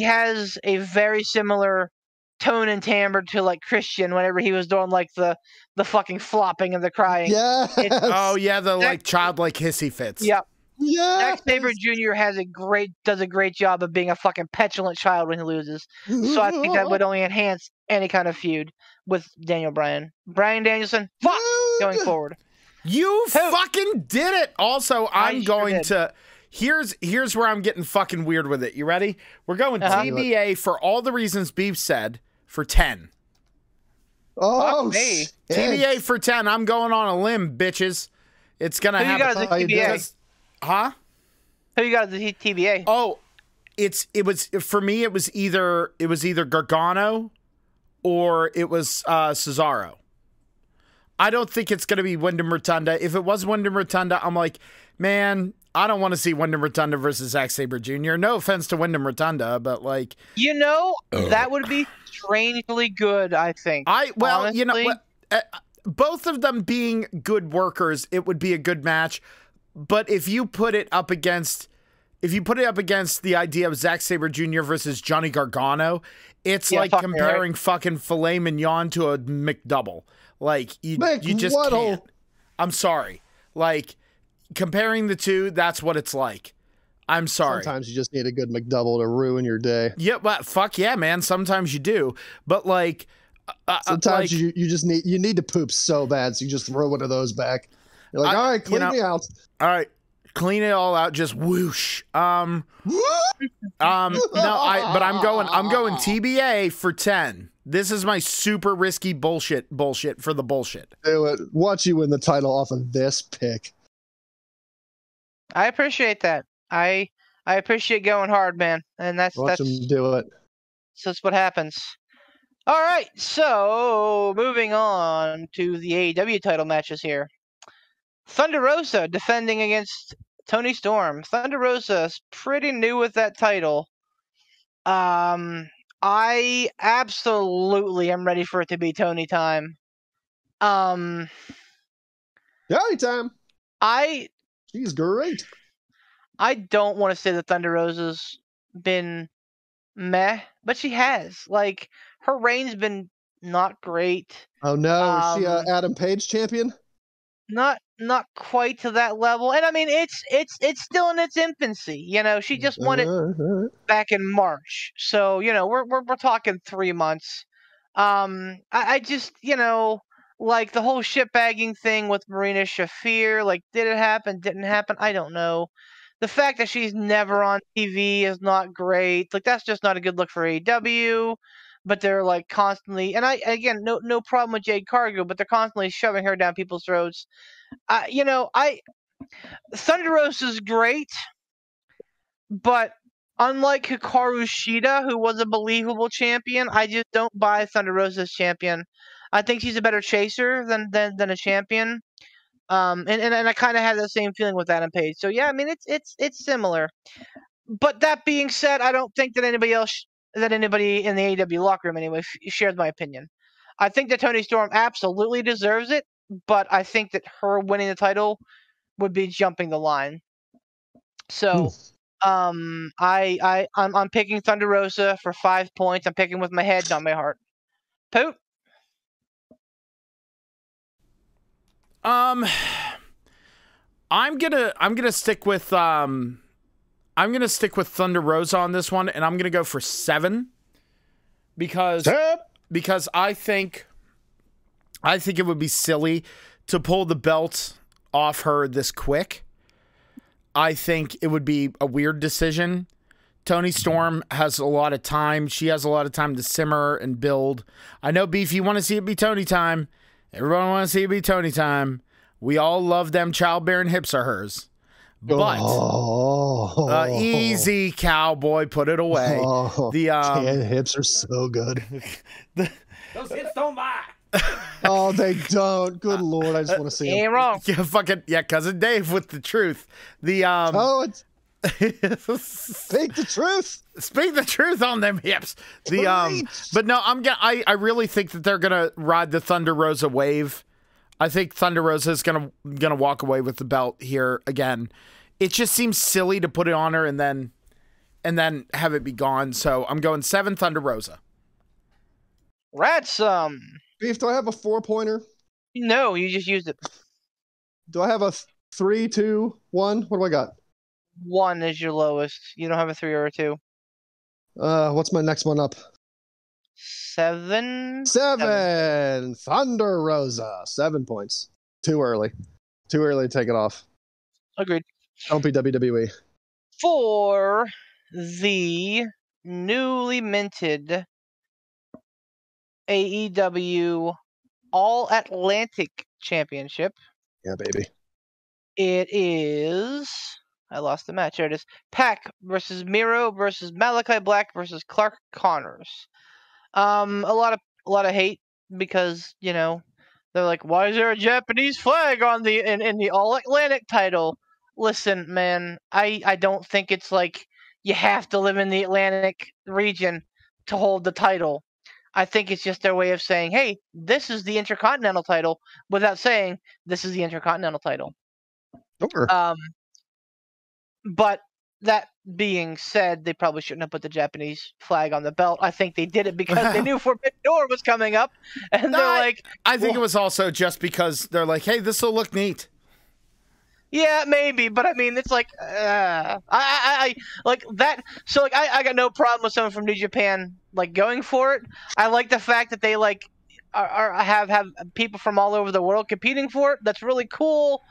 has a very similar tone and timbre to like Christian whenever he was doing like the fucking flopping and the crying. Yes. Oh yeah, the like childlike hissy fits. Yep. Yes. Zack Sabre Jr. does a great job of being a fucking petulant child when he loses. So I think that would only enhance any kind of feud with Daniel Bryan. Bryan Danielson, fuck, going forward. You fucking did it. Also, I'm going did. to here's where I'm getting fucking weird with it. You ready? We're going TBA for all the reasons Beef said for 10. Oh, Fuck me. shit. TBA for 10. I'm going on a limb, bitches. It's gonna Who you got happen. as the TBA? Huh? Who you got as the TBA? Oh, it was for me. It was either Gargano or it was Cesaro. I don't think it's going to be Wyndham Rotunda. If it was Wyndham Rotunda, I'm like, man, I don't want to see Wyndham Rotunda versus Zack Sabre Jr. No offense to Wyndham Rotunda, but like, that would be strangely good. I think. You know what? Both of them being good workers, it would be a good match. But if you put it up against the idea of Zack Sabre Jr. versus Johnny Gargano, it's like comparing fucking filet mignon to a McDouble. Like you just can't. I'm sorry. Like comparing the two, that's what it's like. I'm sorry. Sometimes you just need a good McDouble to ruin your day. Yeah, but fuck yeah, man. Sometimes you do. But like sometimes you just need to poop so bad, so you just throw one of those back. You're like, all right, clean me out. All right, clean it all out. Just whoosh. No, but I'm going TBA for 10. This is my super risky bullshit for the bullshit. Do it. Watch you win the title off of this pick. I appreciate that. I appreciate going hard, man, and that's him do it. That's what happens. All right, so moving on to the AEW title matches here. Thunder Rosa defending against Toni Storm. Thunder Rosa is pretty new with that title. I absolutely am ready for it to be Tony time. Tony time. She's great. I don't want to say that Thunder Rosa's been meh, but she has. Like, her reign's been not great. Oh no, is she Adam Page champion? Not quite to that level. And I mean, it's still in its infancy. You know, she just won it back in March. So, you know, we're talking 3 months. I just, you know, like the whole shitbagging thing with Marina Shafir, like, did it happen? Didn't happen? I don't know. The fact that she's never on TV is not great. Like, that's just not a good look for AEW. But they're like constantly, and again, no problem with Jade Cargill, but they're constantly shoving her down people's throats. Thunder Rosa is great, but unlike Hikaru Shida, who was a believable champion, I just don't buy Thunder Rosa as champion. I think she's a better chaser than a champion. And I kind of had the same feeling with Adam Page. So yeah, I mean it's similar. But that being said, I don't think that anybody in the AEW locker room anyway shares my opinion. I think that Toni Storm absolutely deserves it, but I think that her winning the title would be jumping the line. So, I'm picking Thunder Rosa for 5 points. I'm picking with my head, not my heart. Poot? I'm gonna stick with Thunder Rosa on this one, and I'm gonna go for 7 because I think it would be silly to pull the belt off her this quick. I think it would be a weird decision. Toni Storm has a lot of time. She has a lot of time to simmer and build. I know, Beef, you want to see it be Toni time. Everyone wants to see it be Toni time. We all love them childbearing hips are hers. But easy, cowboy, put it away. The tan hips are so good. Those hips don't lie. Oh, they don't. Good Lord, I just want to see them. Ain't wrong. Yeah, cousin Dave with the truth. The It's speak the truth. Speak the truth on them hips. The Preach. but no, I really think that they're gonna ride the Thunder Rosa wave. I think Thunder Rosa is gonna walk away with the belt here again. It just seems silly to put it on her and then have it be gone. So I'm going 7 Thunder Rosa. Ransom. Beef, do I have a 4-pointer? No, you just used it. Do I have a 3, 2, 1? What do I got? 1 is your lowest. You don't have a 3 or a 2. What's my next one up? 7. 7. Thunder Rosa. 7 points. Too early. Too early to take it off. Agreed. Don't be WWE. For the newly minted AEW All Atlantic Championship, Yeah, baby. it is. I lost the match. There it is. Pac versus Miro versus Malachi Black versus Clark Connors. A lot of hate because they're like, why is there a Japanese flag on the in the All Atlantic title? Listen, man, I don't think it's like you have to live in the Atlantic region to hold the title. I think it's just their way of saying, hey, this is the Intercontinental title without saying this is the Intercontinental title. Sure. But that being said, they probably shouldn't have put the Japanese flag on the belt. I think they did it because they knew Forbidden Door was coming up, and they're like, I think it was also just because they're like, hey, this will look neat. yeah, maybe, but I mean, it's like, I like that. So like, I got no problem with someone from New Japan like going for it. I like the fact that they like have people from all over the world competing for it. That's really cool.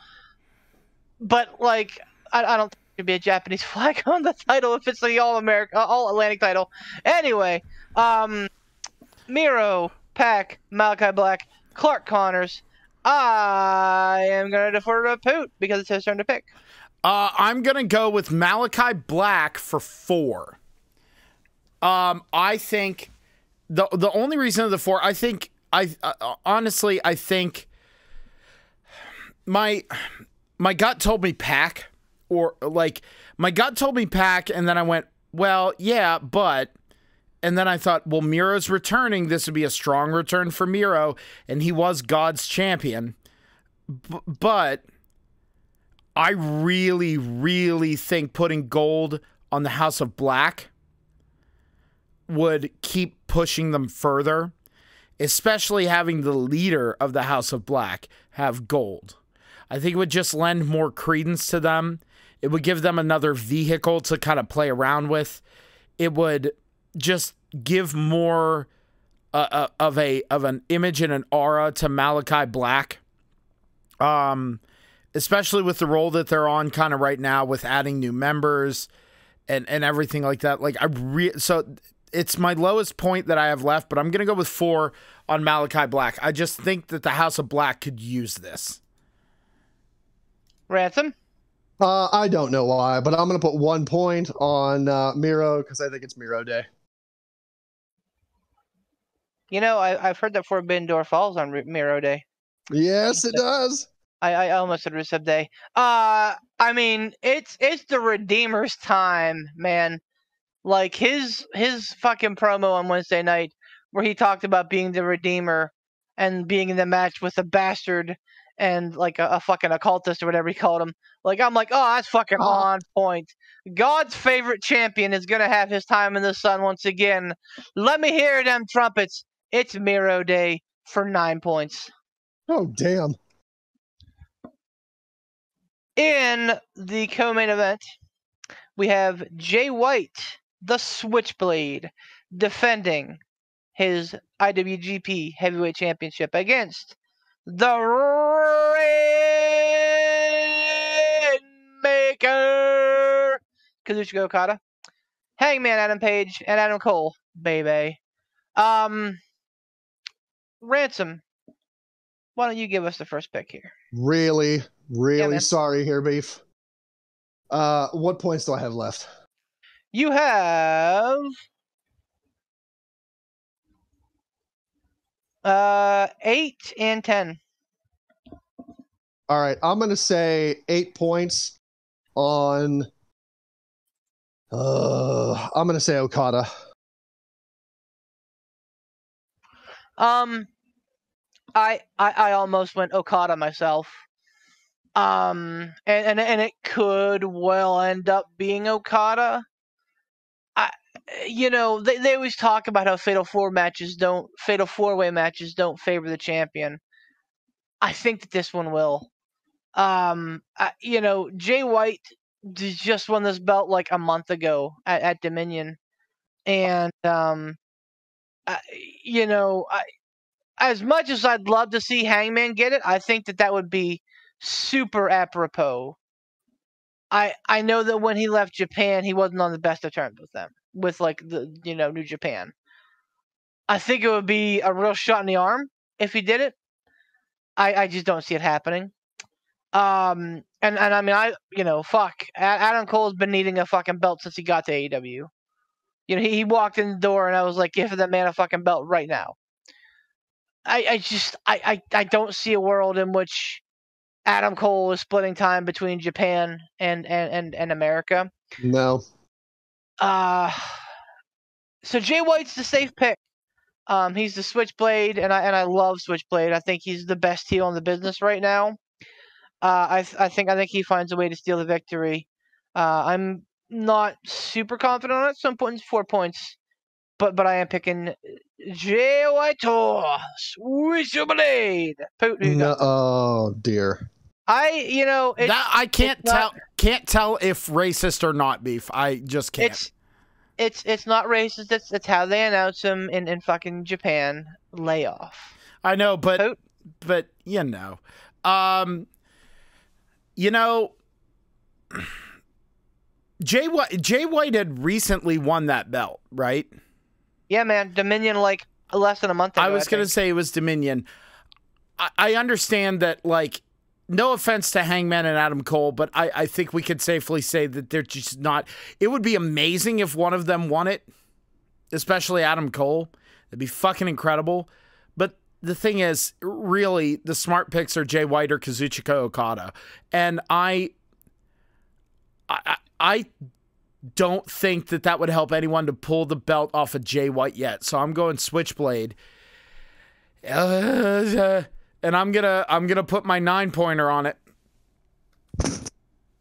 But like, I don't think there should be a Japanese flag on the title if it's the All Atlantic title. Anyway, Miro, Pac, Malachi Black, Clark Connors. I am going to defer to Poot because it's his turn to pick. I'm going to go with Malachi Black for 4. I think the only reason of the 4, honestly, I think my gut told me Pac, or like my gut told me Pac, and then I went, well, yeah, but. And then I thought, well, Miro's returning. This would be a strong return for Miro, and he was God's champion. But I really, really think putting gold on the House of Black would keep pushing them further, especially having the leader of the House of Black have gold. I think it would just lend more credence to them. It would give them another vehicle to kind of play around with. It would just give more of an image and an aura to Malachi Black, especially with the role that they're on kind of right now with adding new members and everything like that. Like so it's my lowest point that I have left, but I'm gonna go with 4 on Malachi Black. I just think that the House of Black could use this. Ransom. I don't know why, but I'm going to put 1 point on Miro because I think it's Miro Day. I've heard that Forbidden Door falls on Miro Day. Yes, it does. I almost said Rusev Day. I mean, it's the Redeemer's time, man. Like his fucking promo on Wednesday night where he talked about being the Redeemer and being in the match with a bastard and like a fucking occultist or whatever he called him. Like, I'm like, oh, that's fucking on point. God's favorite champion is going to have his time in the sun once again. Let me hear them trumpets. It's Miro Day for 9 points. Oh, damn. In the co-main event, we have Jay White, the Switchblade, defending his IWGP Heavyweight Championship against the Rainmaker, Kazuchika Okada, Hangman Adam Page, and Adam Cole, baby. Ransom, why don't you give us the first pick here? Really, really man. sorry here, Beef. What points do I have left? You have 8 and 10. All right, I'm gonna say 8 points on. I'm gonna say Okada. I almost went Okada myself. And it could well end up being Okada. They always talk about how fatal four-way matches don't favor the champion. I think that this one will. Jay White just won this belt like a month ago at Dominion, and as much as I'd love to see Hangman get it, I think that would be super apropos. I know that when he left Japan, he wasn't on the best of terms with them, with like the New Japan. I think it would be a real shot in the arm if he did it. I just don't see it happening. And I mean, fuck. Adam Cole's been needing a fucking belt since he got to AEW. He walked in the door and I was like, give that man a fucking belt right now. I don't see a world in which Adam Cole is splitting time between Japan and America. No. So Jay White's the safe pick. He's the Switchblade, and I love Switchblade. I think he's the best heel in the business right now. I think he finds a way to steal the victory. I'm not super confident on it. Some points, 4 points, but I am picking Jay White Switchblade. Poot, who you got? Oh dear. I can't tell if racist or not, Beef. I just can't. It's not racist. It's how they announce him in fucking Japan. Lay off. I know, but Poot? Jay White had recently won that belt, right? Yeah, man. Dominion like less than a month ago. I was going to say it was Dominion. I understand that, like, no offense to Hangman and Adam Cole, but I think we could safely say that they're just not. It would be amazing if one of them won it, especially Adam Cole. It'd be fucking incredible. But the thing is, really, the smart picks are Jay White or Kazuchika Okada. And I don't think that would help anyone to pull the belt off of Jay White yet. So I'm going Switchblade. And I'm gonna put my 9-pointer on it.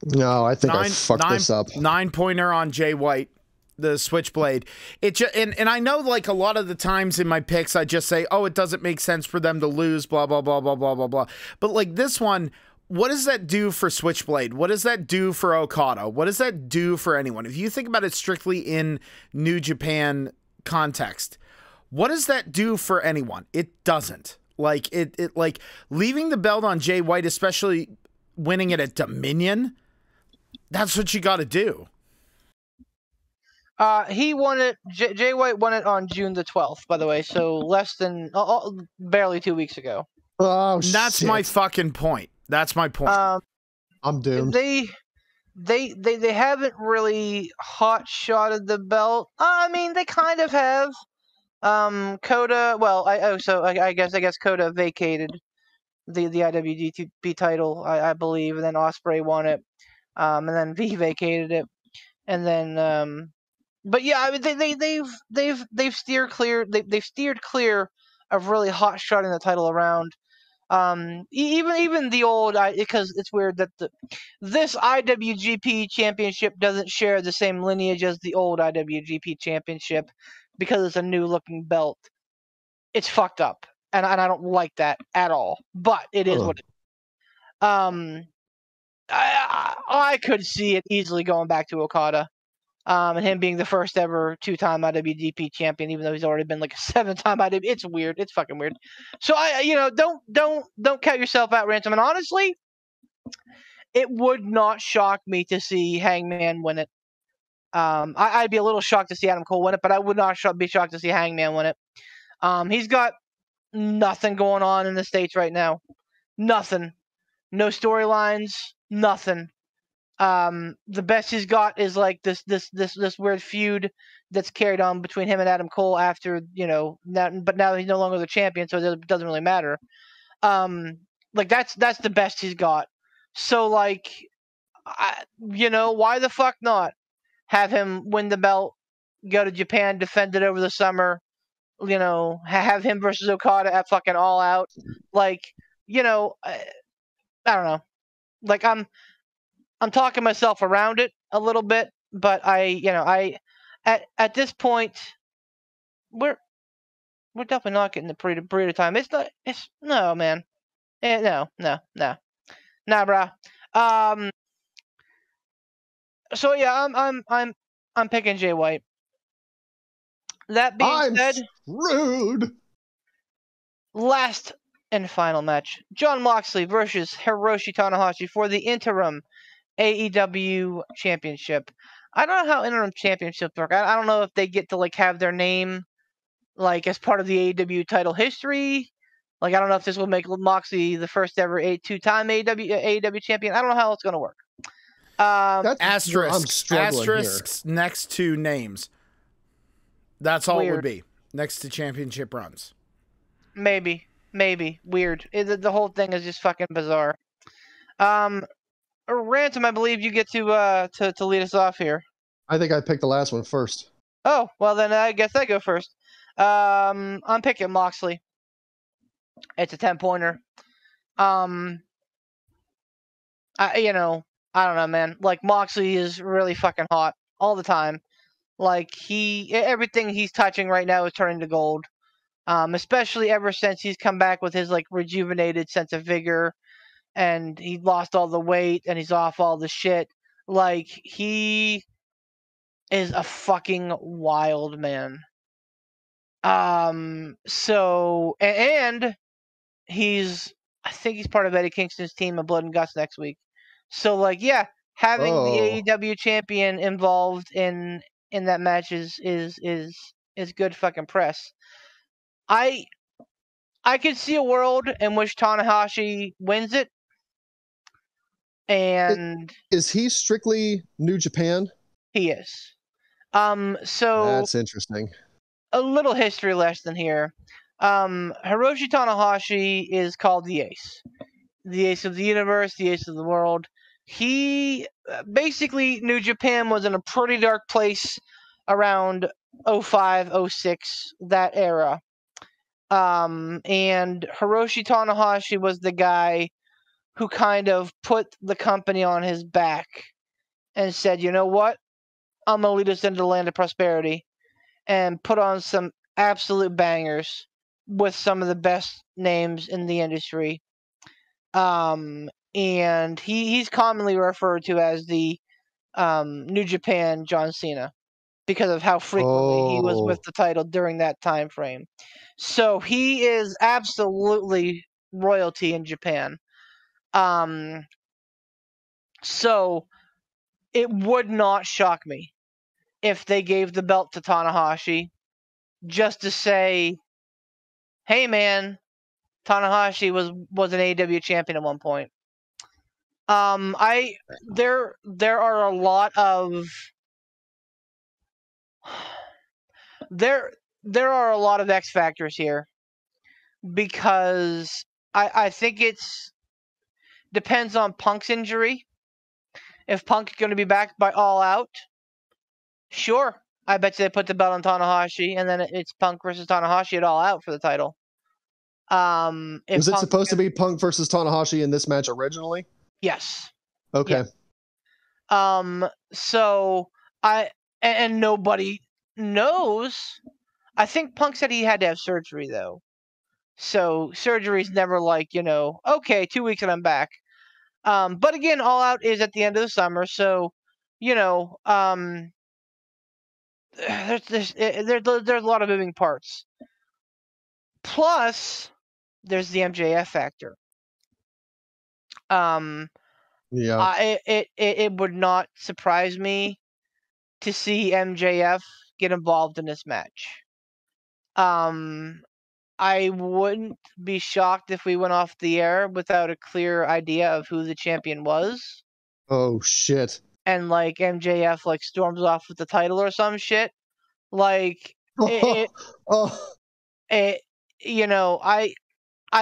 No, I think I fucked this up. 9-pointer on Jay White, the Switchblade. And I know, like, a lot of the times in my picks, I just say, oh, it doesn't make sense for them to lose, blah blah blah blah blah blah blah. But like this one, what does that do for Switchblade? What does that do for Okada? What does that do for anyone? If you think about it strictly in New Japan context, what does that do for anyone? It doesn't. Like it like leaving the belt on Jay White, especially winning it at Dominion. That's what you got to do. He won it. Jay White won it on June the 12th, by the way. So less than barely 2 weeks ago. Oh, that's shit. my fucking point. That's my point. I'm doomed. They haven't really hot shotted the belt. I mean, they kind of have. Coda. Well, I guess Coda vacated the IWGP title, I believe, and then Ospreay won it, and then V vacated it, and then but yeah, I mean they've steered clear. They've steered clear of really hot shotting the title around. Even the old, because it's weird that this IWGP championship doesn't share the same lineage as the old IWGP championship because it's a new looking belt. It's fucked up, and I don't like that at all. But it is what it is. I could see it easily going back to Okada. And him being the first ever 2-time IWGP champion, even though he's already been like a 7-time IWGP. It's weird. It's fucking weird. So don't count yourself out, Ransom. And honestly, it would not shock me to see Hangman win it. I'd be a little shocked to see Adam Cole win it, but I would not be shocked to see Hangman win it. He's got nothing going on in the States right now. Nothing. No storylines. Nothing. The best he's got is like this weird feud that's carried on between him and Adam Cole after, but now he's no longer the champion, so it doesn't really matter. Like that's the best he's got. So like, why the fuck not have him win the belt, go to Japan, defend it over the summer, have him versus Okada at fucking All Out. Like, I don't know. Like I'm talking myself around it a little bit, but at this point, we're definitely not getting the period of time. No, man. No, nah, brah. So yeah, I'm picking Jay White. That being said, rude. Last and final match: Jon Moxley versus Hiroshi Tanahashi for the interim AEW Championship. I don't know how interim championships work. I don't know if they get to like have their name like as part of the AEW title history. Like I don't know if this will make Moxley the first ever 2-time AEW champion. I don't know how it's going to work. Asterisks next to names. That's all Weird. it would be. Next to championship runs. Maybe. Weird. The whole thing is just fucking bizarre. Ransom, I believe you get to lead us off here. I think I picked the last one first. Oh, well then I guess I go first. I'm picking Moxley. It's a 10-pointer. I don't know, man. Like Moxley is really fucking hot all the time. Like everything he's touching right now is turning to gold. Especially ever since he's come back with his like rejuvenated sense of vigor, and he lost all the weight and he's off all the shit. Like he is a fucking wild man. So and I think he's part of Eddie Kingston's team of Blood and Guts next week. So like, yeah, having the AEW champion involved in that match is good fucking press. I could see a world in which Tanahashi wins it. And is he strictly New Japan? He is. So that's interesting. A little history lesson here. Hiroshi Tanahashi is called the Ace of the universe, the Ace of the world. He basically, New Japan was in a pretty dark place around 05, 06, that era. And Hiroshi Tanahashi was the guy who kind of put the company on his back and said, you know what? I'm going to lead us into the land of prosperity, and put on some absolute bangers with some of the best names in the industry. And he's commonly referred to as the New Japan John Cena because of how frequently he was with the title during that time frame. So he is absolutely royalty in Japan. So it would not shock me if they gave the belt to Tanahashi just to say, hey man, Tanahashi was an AEW champion at one point. There are a lot of X factors here, because I think it's depends on Punk's injury. If Punk's going to be back by All Out, sure, I bet you they put the belt on Tanahashi, and then it's Punk versus Tanahashi at All Out for the title. Was it supposed to be Punk versus Tanahashi in this match originally? Yes. Okay. Yeah. So and nobody knows. I think Punk said he had to have surgery though. So surgery's never like, okay, 2 weeks and I'm back. But again, All Out is at the end of the summer, so there's a lot of moving parts. Plus, there's the MJF factor. Yeah. It would not surprise me to see MJF get involved in this match. I wouldn't be shocked if we went off the air without a clear idea of who the champion was. Oh shit. And like MJF like storms off with the title or some shit. Like you know, I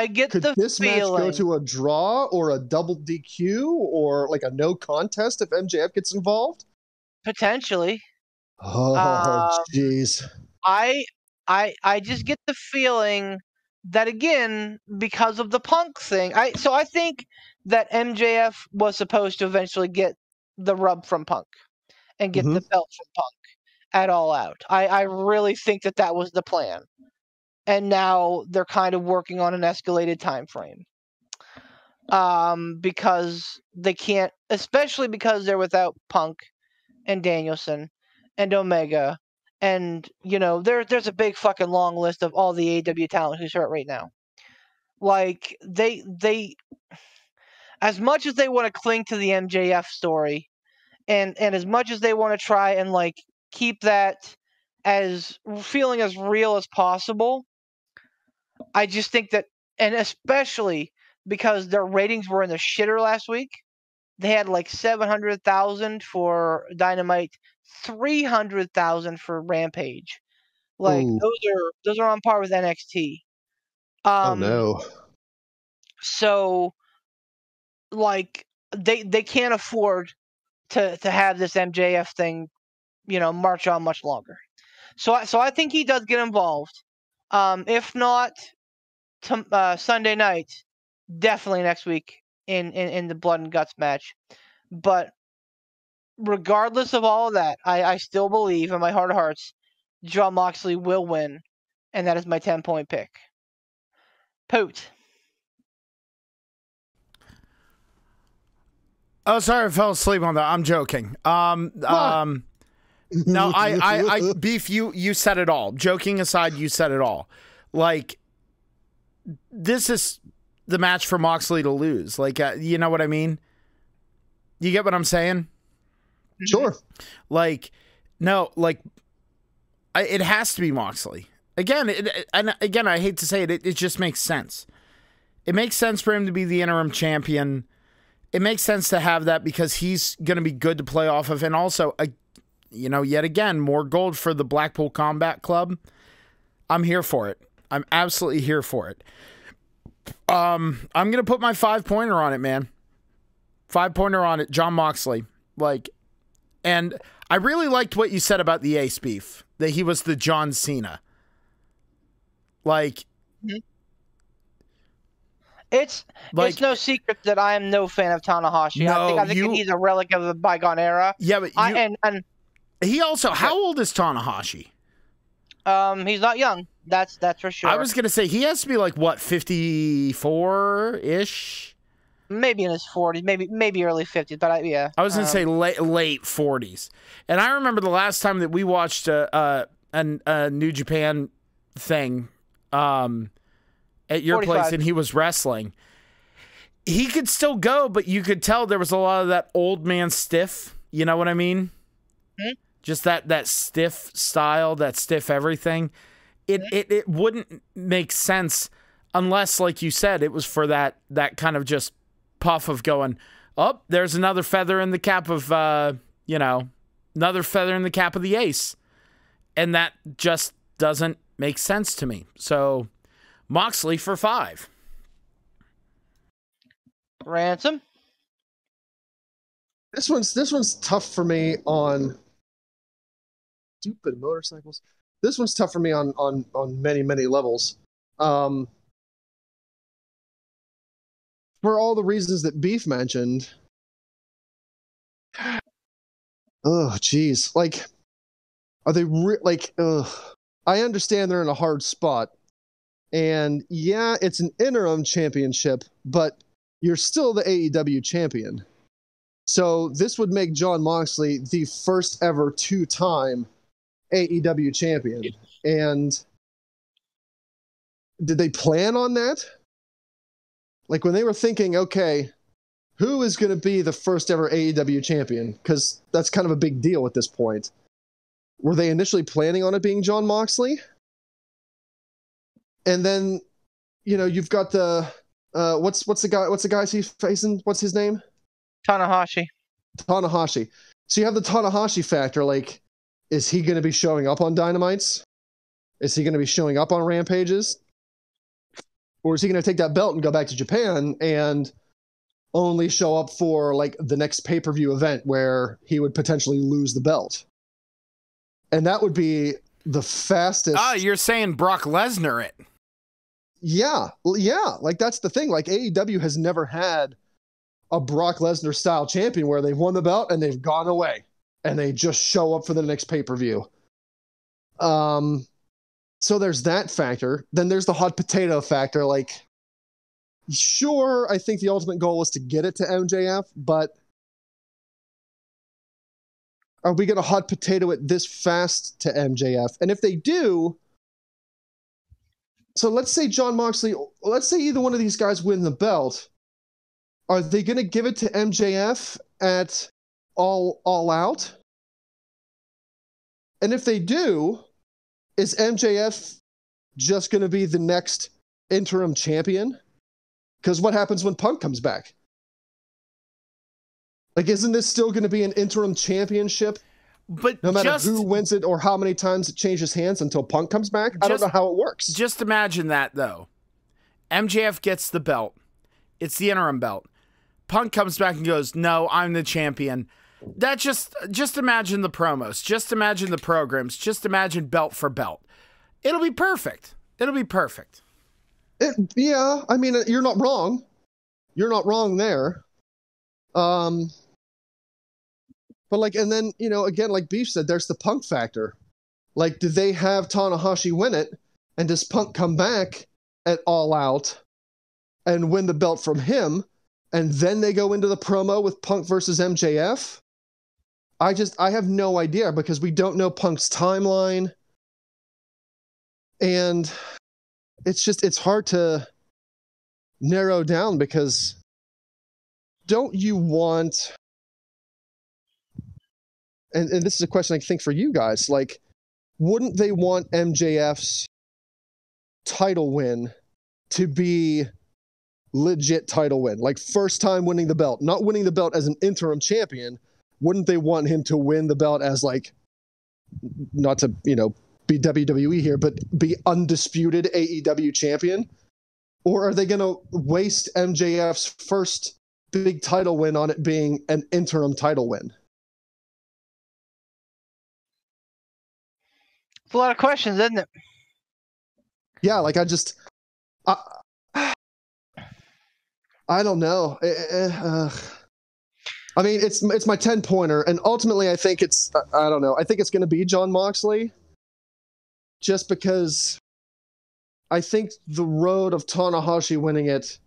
get Could the this match feeling go to a draw or a double DQ or like a no contest if MJF gets involved? potentially. Oh jeez. I just get the feeling that again, because of the Punk thing. I think that MJF was supposed to eventually get the rub from Punk and get the belt from Punk at All Out. I really think that was the plan. And now they're kind of working on an escalated time frame. Because they can't, especially because they're without Punk and Danielson and Omega. And, you know, there's a big fucking long list of all the AEW talent who's hurt right now. Like, they as much as they want to cling to the MJF story, and as much as they want to try and, like, keep that as feeling as real as possible, I just think that, and especially because their ratings were in the shitter last week, they had like 700,000 for Dynamite, 300,000 for Rampage. Like Ooh. those are on par with NXT. Oh no. So like they can't afford to have this MJF thing, you know, march on much longer. So I think he does get involved. If not Sunday night, definitely next week in the Blood and Guts match. But regardless of all of that, I still believe in my heart of hearts, Jon Moxley will win, and that is my 10-point pick. Poot. Oh, sorry, I fell asleep on that. I'm joking. No, I Beef, you said it all. Joking aside, you said it all. Like, this is the match for Moxley to lose. Like, you know what I mean? You get what I'm saying? Sure. Like, no, like, it has to be Moxley. Again, I hate to say it, it just makes sense. It makes sense for him to be the interim champion. It makes sense to have that because he's going to be good to play off of. And also, you know, yet again, more gold for the Blackpool Combat Club. I'm here for it. I'm absolutely here for it. I'm going to put my 5-pointer on it, man. 5-pointer on it, Jon Moxley. Like, and I really liked what you said about the Ace Beef, that he was the John Cena. Like, it's no secret that I am no fan of Tanahashi. No, I think he's a relic of the bygone era. Yeah, but and he also, how old is Tanahashi? He's not young. That's for sure. I was gonna say he has to be like what, 54-ish? Maybe in his 40s, maybe early 50s, but yeah. I was gonna say late 40s. And I remember the last time that we watched a New Japan thing at your 45. place, and he was wrestling. He could still go, but you could tell there was a lot of that old man stiff. You know what I mean? Mm-hmm. Just that stiff style, that stiff everything. It wouldn't make sense unless, like you said, it was for that kind of just puff of going, oh, there's another feather in the cap of, another feather in the cap of the ace. And that just doesn't make sense to me. So, Moxley for 5. Ransom? This one's tough for me on stupid motorcycles. This one's tough for me on many levels. For all the reasons that Beef mentioned. Oh, geez. Like, are they I understand they're in a hard spot. And yeah, it's an interim championship, but you're still the AEW champion. So this would make Jon Moxley the first ever 2-time AEW champion. And did they plan on that? Like when they were thinking, okay, who is going to be the first ever AEW champion? Because that's kind of a big deal at this point. Were they initially planning on it being Jon Moxley? And then, you know, you've got the what's the guy he's facing? What's his name? Tanahashi. So you have the Tanahashi factor. Like, is he going to be showing up on Dynamites? Is he going to be showing up on Rampages? Or is he going to take that belt and go back to Japan and only show up for like the next pay-per-view event where he would potentially lose the belt? And that would be the fastest. Oh, you're saying Brock Lesnar it. Yeah. Like that's the thing. Like AEW has never had a Brock Lesnar style champion where they've won the belt and they've gone away and they just show up for the next pay-per-view. So there's that factor. Then there's the hot potato factor. Like, sure, I think the ultimate goal is to get it to MJF, but are we going to hot potato it this fast to MJF? And if they do, so let's say Jon Moxley, let's say either one of these guys win the belt, are they going to give it to MJF at all out? And if they do, is MJF just going to be the next interim champion? Because what happens when Punk comes back? Like, isn't this still going to be an interim championship? But no matter who wins it or how many times it changes hands until Punk comes back? I don't know how it works. Just imagine that, though. MJF gets the belt. It's the interim belt. Punk comes back and goes, no, I'm the champion. That just imagine the promos. Just imagine the programs. Just imagine belt for belt. It'll be perfect. It'll be perfect. Yeah, I mean, you're not wrong. You're not wrong there. But like, and then, you know, again, like Beef said, there's the Punk factor. Like, do they have Tanahashi win it? And does Punk come back at All Out and win the belt from him? And then they go into the promo with Punk versus MJF? I have no idea because we don't know Punk's timeline. And it's hard to narrow down because don't you want, and this is a question I think for you guys, like, wouldn't they want MJF's title win to be legit title win? Like first time winning the belt, not winning the belt as an interim champion. Wouldn't they want him to win the belt as like, not to, you know, be WWE here, but be undisputed AEW champion? Or are they going to waste MJF's first big title win on it being an interim title win? It's a lot of questions, isn't it? Yeah, like I don't know. I mean, it's my 10-pointer, and ultimately I think it's, I don't know, I think it's going to be Jon Moxley, just because I think the road of Tanahashi winning it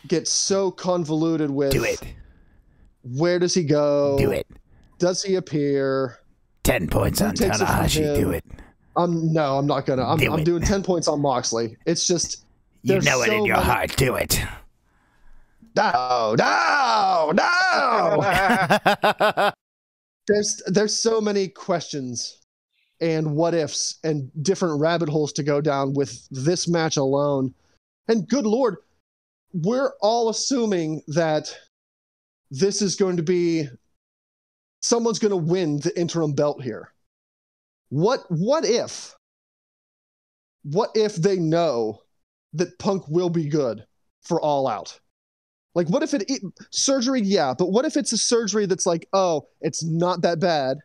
gets so convoluted with... Do it. Where does he go? Do it. Does he appear? 10 points on Tanahashi. Do it. No, I'm not going to. I'm doing 10 points on Moxley. It's just... You know it in your heart. Do it. No. There's so many questions and what ifs and different rabbit holes to go down with this match alone. And good Lord, we're all assuming that this is going to be someone's going to win the interim belt here. What if they know that Punk will be good for All Out? Like, what if surgery? Yeah, but what if it's a surgery that's like, oh, it's not that bad.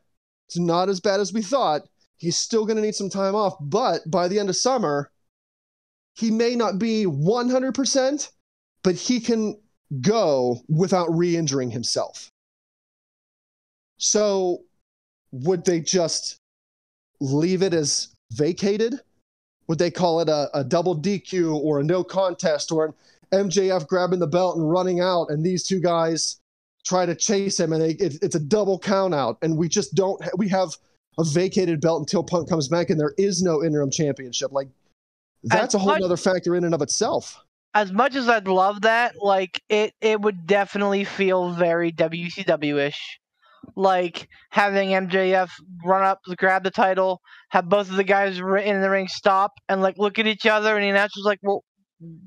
It's not as bad as we thought. He's still going to need some time off, but by the end of summer, he may not be 100%, but he can go without re-injuring himself. So would they just leave it as vacated? Would they call it a double DQ or a no contest or an MJF grabbing the belt and running out, and these two guys try to chase him, and it's a double count out, and we have a vacated belt until Punk comes back and there is no interim championship. Like, that's a whole other factor in and of itself. As much as I'd love that, like, it would definitely feel very WCW-ish. Like, having MJF run up, grab the title, have both of the guys in the ring stop, and, like, look at each other, and the announcer's like, well,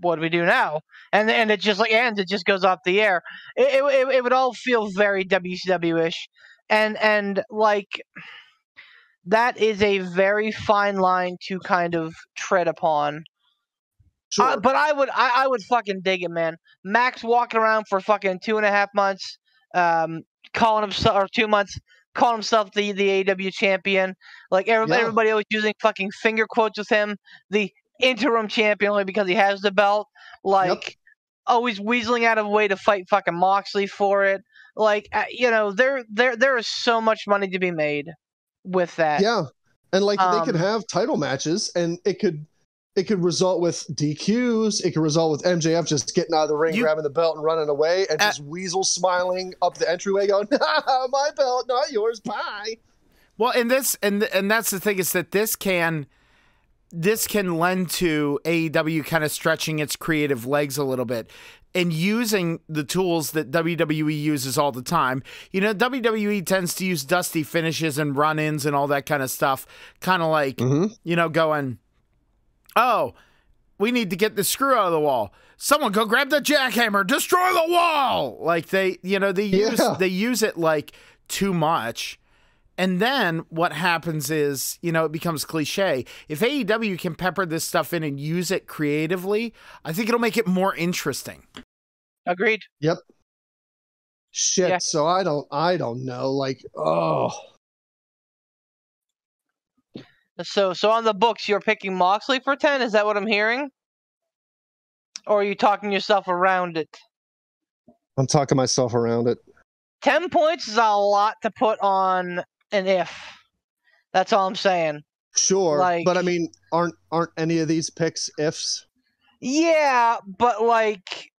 what do we do now? And it just, like, ends. It just goes off the air. It would all feel very WCW-ish. And, like, that is a very fine line to kind of tread upon. Sure. But I would fucking dig it, man. Max walking around for fucking 2.5 months, calling himself, or 2 months, calling himself the AEW champion. Like, everybody always using fucking finger quotes with him, the interim champion, only because he has the belt. Like, always weaseling out of a way to fight fucking Moxley for it. Like, you know, there is so much money to be made with that. Yeah, and like they could have title matches, and it could result with DQs. It could result with MJF just getting out of the ring, grabbing the belt, and running away, and just weasel smiling up the entryway, going, "My belt, not yours, bye." Well, and that's the thing, is that this can lend to AEW kind of stretching its creative legs a little bit and using the tools that WWE uses all the time. You know, WWE tends to use dusty finishes and run-ins and all that kind of stuff, kind of like, you know, going, oh, we need to get the screw out of the wall. Someone go grab the jackhammer, destroy the wall. Like, they use it like too much. And then what happens is, you know, it becomes cliche. If AEW can pepper this stuff in and use it creatively, I think it'll make it more interesting. Agreed. Yep. Shit. Yeah. So I don't know. Like, oh. So on the books, you're picking Moxley for 10? Is that what I'm hearing? Or are you talking yourself around it? I'm talking myself around it. 10 points is a lot to put on an if. That's all I'm saying. Sure, like, but I mean, aren't any of these picks ifs? Yeah, but like,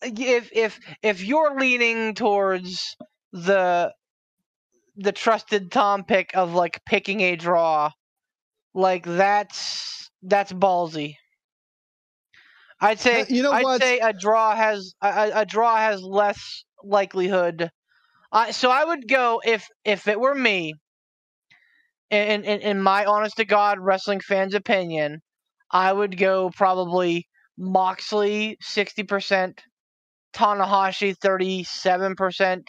if you're leaning towards the trusted Tom pick of like picking a draw, like that's ballsy. I'd say a draw has less likelihood. So I would go, if it were me, in my honest to God wrestling fans' opinion, I would go probably Moxley 60%, Tanahashi 37%,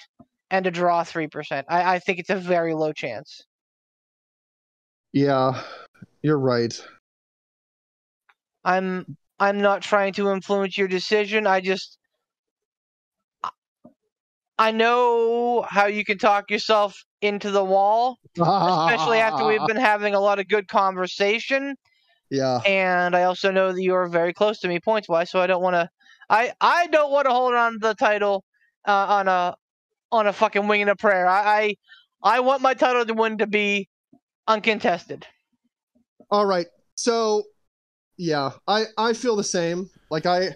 and a draw 3%. I think it's a very low chance. Yeah, you're right. I'm not trying to influence your decision. I know how you can talk yourself into the wall, especially after we've been having a lot of good conversation. Yeah. And I also know that you're very close to me points-wise, so I don't want to. I don't want to hold on to the title on a fucking wing and a prayer. I want my title to win to be uncontested. All right. So, yeah, I feel the same. Like I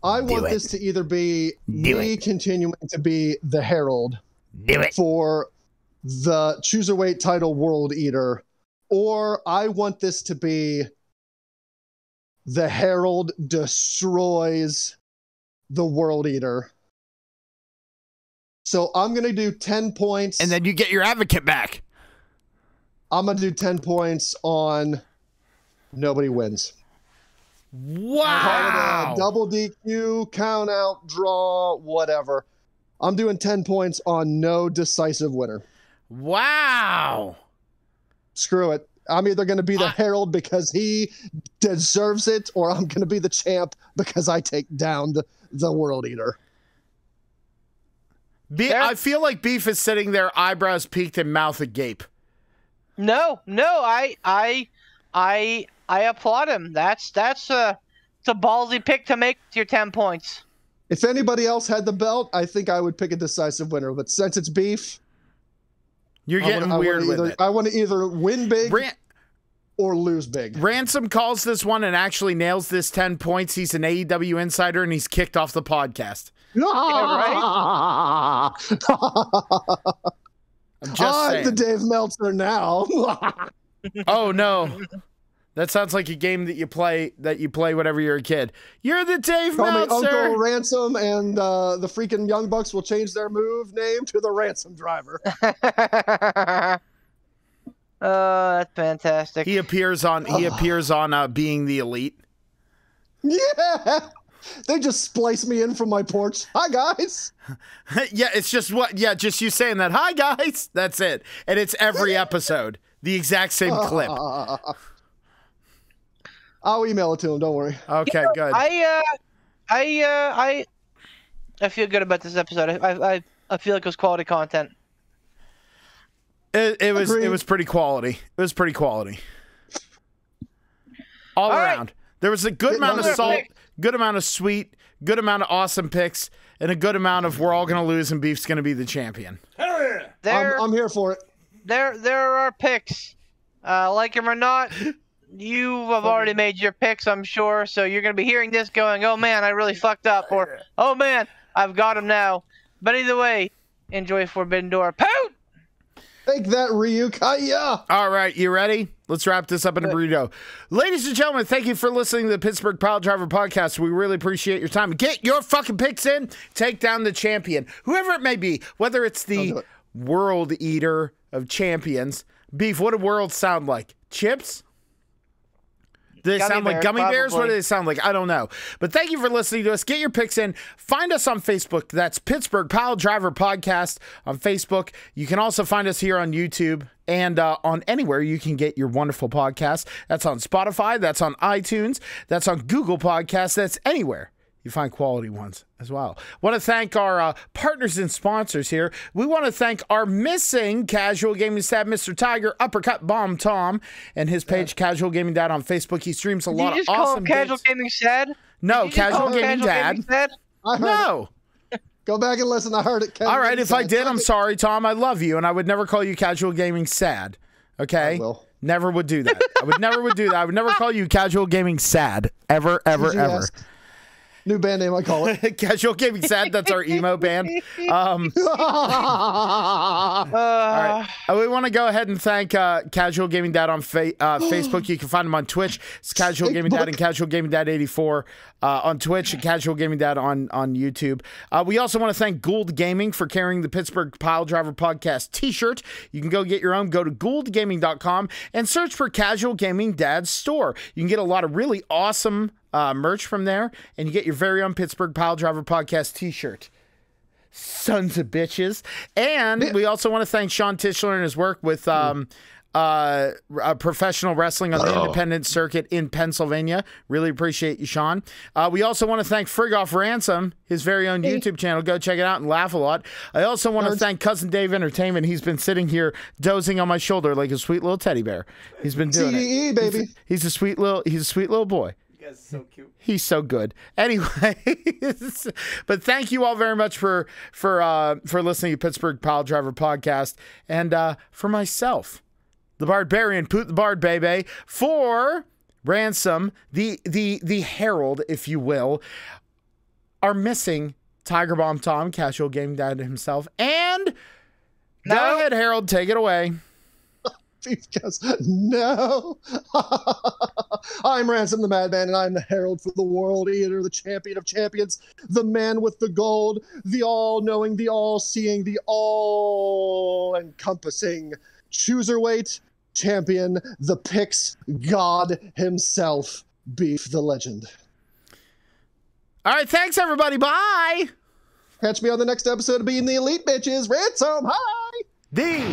want this to either be me continuing to be the Herald for the Cruiserweight title World Eater, or I want this to be the Herald destroys the World Eater. So I'm going to do 10 points. And then you get your advocate back. I'm going to do 10 points on nobody wins. Wow. Double DQ, count out, draw, whatever. I'm doing 10 points on no decisive winner. Wow. Screw it. I'm either going to be the Herald because he deserves it, or I'm going to be the champ because I take down the World Eater. I feel like Beef is sitting there, eyebrows peaked and mouth agape. No, I applaud him. It's a ballsy pick to make your 10 points. If anybody else had the belt, I think I would pick a decisive winner. But since it's Beef, you're getting weird with it. I want to either win big or lose big. Ransom calls this one and actually nails this 10 points. He's an AEW insider and he's kicked off the podcast. Yeah, right? I'm the Dave Meltzer now. Oh no. That sounds like a game that you play whenever you're a kid. You're the Dave Call me Meltzer. Uncle Ransom, and the freaking Young Bucks will change their move name to the Ransom Driver. Oh, that's fantastic. He appears on Being the Elite. Yeah. They just splice me in from my porch. Hi, guys. Yeah, it's just just you saying that. Hi, guys. That's it. And it's every episode. The exact same clip. I'll email it to him. Don't worry. Okay, good. I feel good about this episode. I feel like it was quality content. It was pretty quality. It was pretty quality. All around. Right. There was a good amount of salt, good amount of sweet, good amount of awesome picks, and a good amount of we're all going to lose and Beef's going to be the champion. Hell yeah. I'm here for it. There are picks. Like them or not, you have already made your picks, I'm sure. So you're going to be hearing this going, oh, man, I really fucked up. Or, oh, man, I've got him now. But either way, enjoy Forbidden Door. Poot! Take that, Ryu Kaya. All right, you ready? Let's wrap this up in a burrito. Ladies and gentlemen, thank you for listening to the Pittsburgh Piledriver Podcast. We really appreciate your time. Get your fucking picks in. Take down the champion, whoever it may be, whether it's the World Eater of Champions. Beef, what do worlds sound like? Chips? Do they sound like gummy bears? What do they sound like? I don't know. But thank you for listening to us. Get your picks in. Find us on Facebook. That's Pittsburgh Piledriver Podcast on Facebook. You can also find us here on YouTube and on anywhere you can get your wonderful podcast. That's on Spotify. That's on iTunes. That's on Google Podcasts. That's anywhere you find quality ones as well. Want to thank our partners and sponsors here. We want to thank our missing Casual Gaming Stab, Mr. Tiger, Uppercut Bomb Tom, and his page, Casual Gaming Dad on Facebook. He streams a lot of awesome Casual Gaming Sad? No, Casual Gaming Dad. No. Go back and listen. I heard it. All right, if I did, I'm sorry, Tom. I love you, and I would never call you Casual Gaming Sad. Okay? I will. Never would do that. I would never do that. I would never call you Casual Gaming Sad. Ever, ever, ever. Ask? New band name, I call it. Casual Gaming Sad. That's our emo band. All right. We want to go ahead and thank Casual Gaming Dad on Facebook. You can find him on Twitch. It's Casual Gaming Dad and Casual Gaming Dad 84 on Twitch, and Casual Gaming Dad on YouTube. We also want to thank Gould Gaming for carrying the Pittsburgh Piledriver Podcast t-shirt. You can go get your own. Go to gouldgaming.com and search for Casual Gaming Dad's store. You can get a lot of really awesome merch from there, and you get your very own Pittsburgh Piledriver Podcast t-shirt. Sons of bitches. And we also want to thank Sean Tischler and his work with professional wrestling on the independent circuit in Pennsylvania. Really appreciate you, Sean. We also want to thank Frigoff Ransom, his very own YouTube channel. Go check it out and laugh a lot. I also want to thank Cousin Dave Entertainment. He's been sitting here dozing on my shoulder like a sweet little teddy bear. He's been doing CDE, it. baby. He's a sweet little boy. So cute. He's so good. Anyway, but thank you all very much for listening to Pittsburgh Piledriver Podcast, and for myself, the Barbarian, Poot the Bard Bebe, for Ransom, the Herald, if you will, our missing Tiger Bomb Tom, Casual Gaming Dad himself, and go ahead, Harold, take it away. Because no, I'm Ransom the Madman, and I'm the Herald for the World Eater, the Champion of Champions, the man with the gold, the all-knowing, the all-seeing, the all-encompassing Chooserweight Champion, the Picks God himself, Beef the Legend. All right, thanks everybody. Bye. Catch me on the next episode of Being the Elite, bitches. Ransom, hi. D.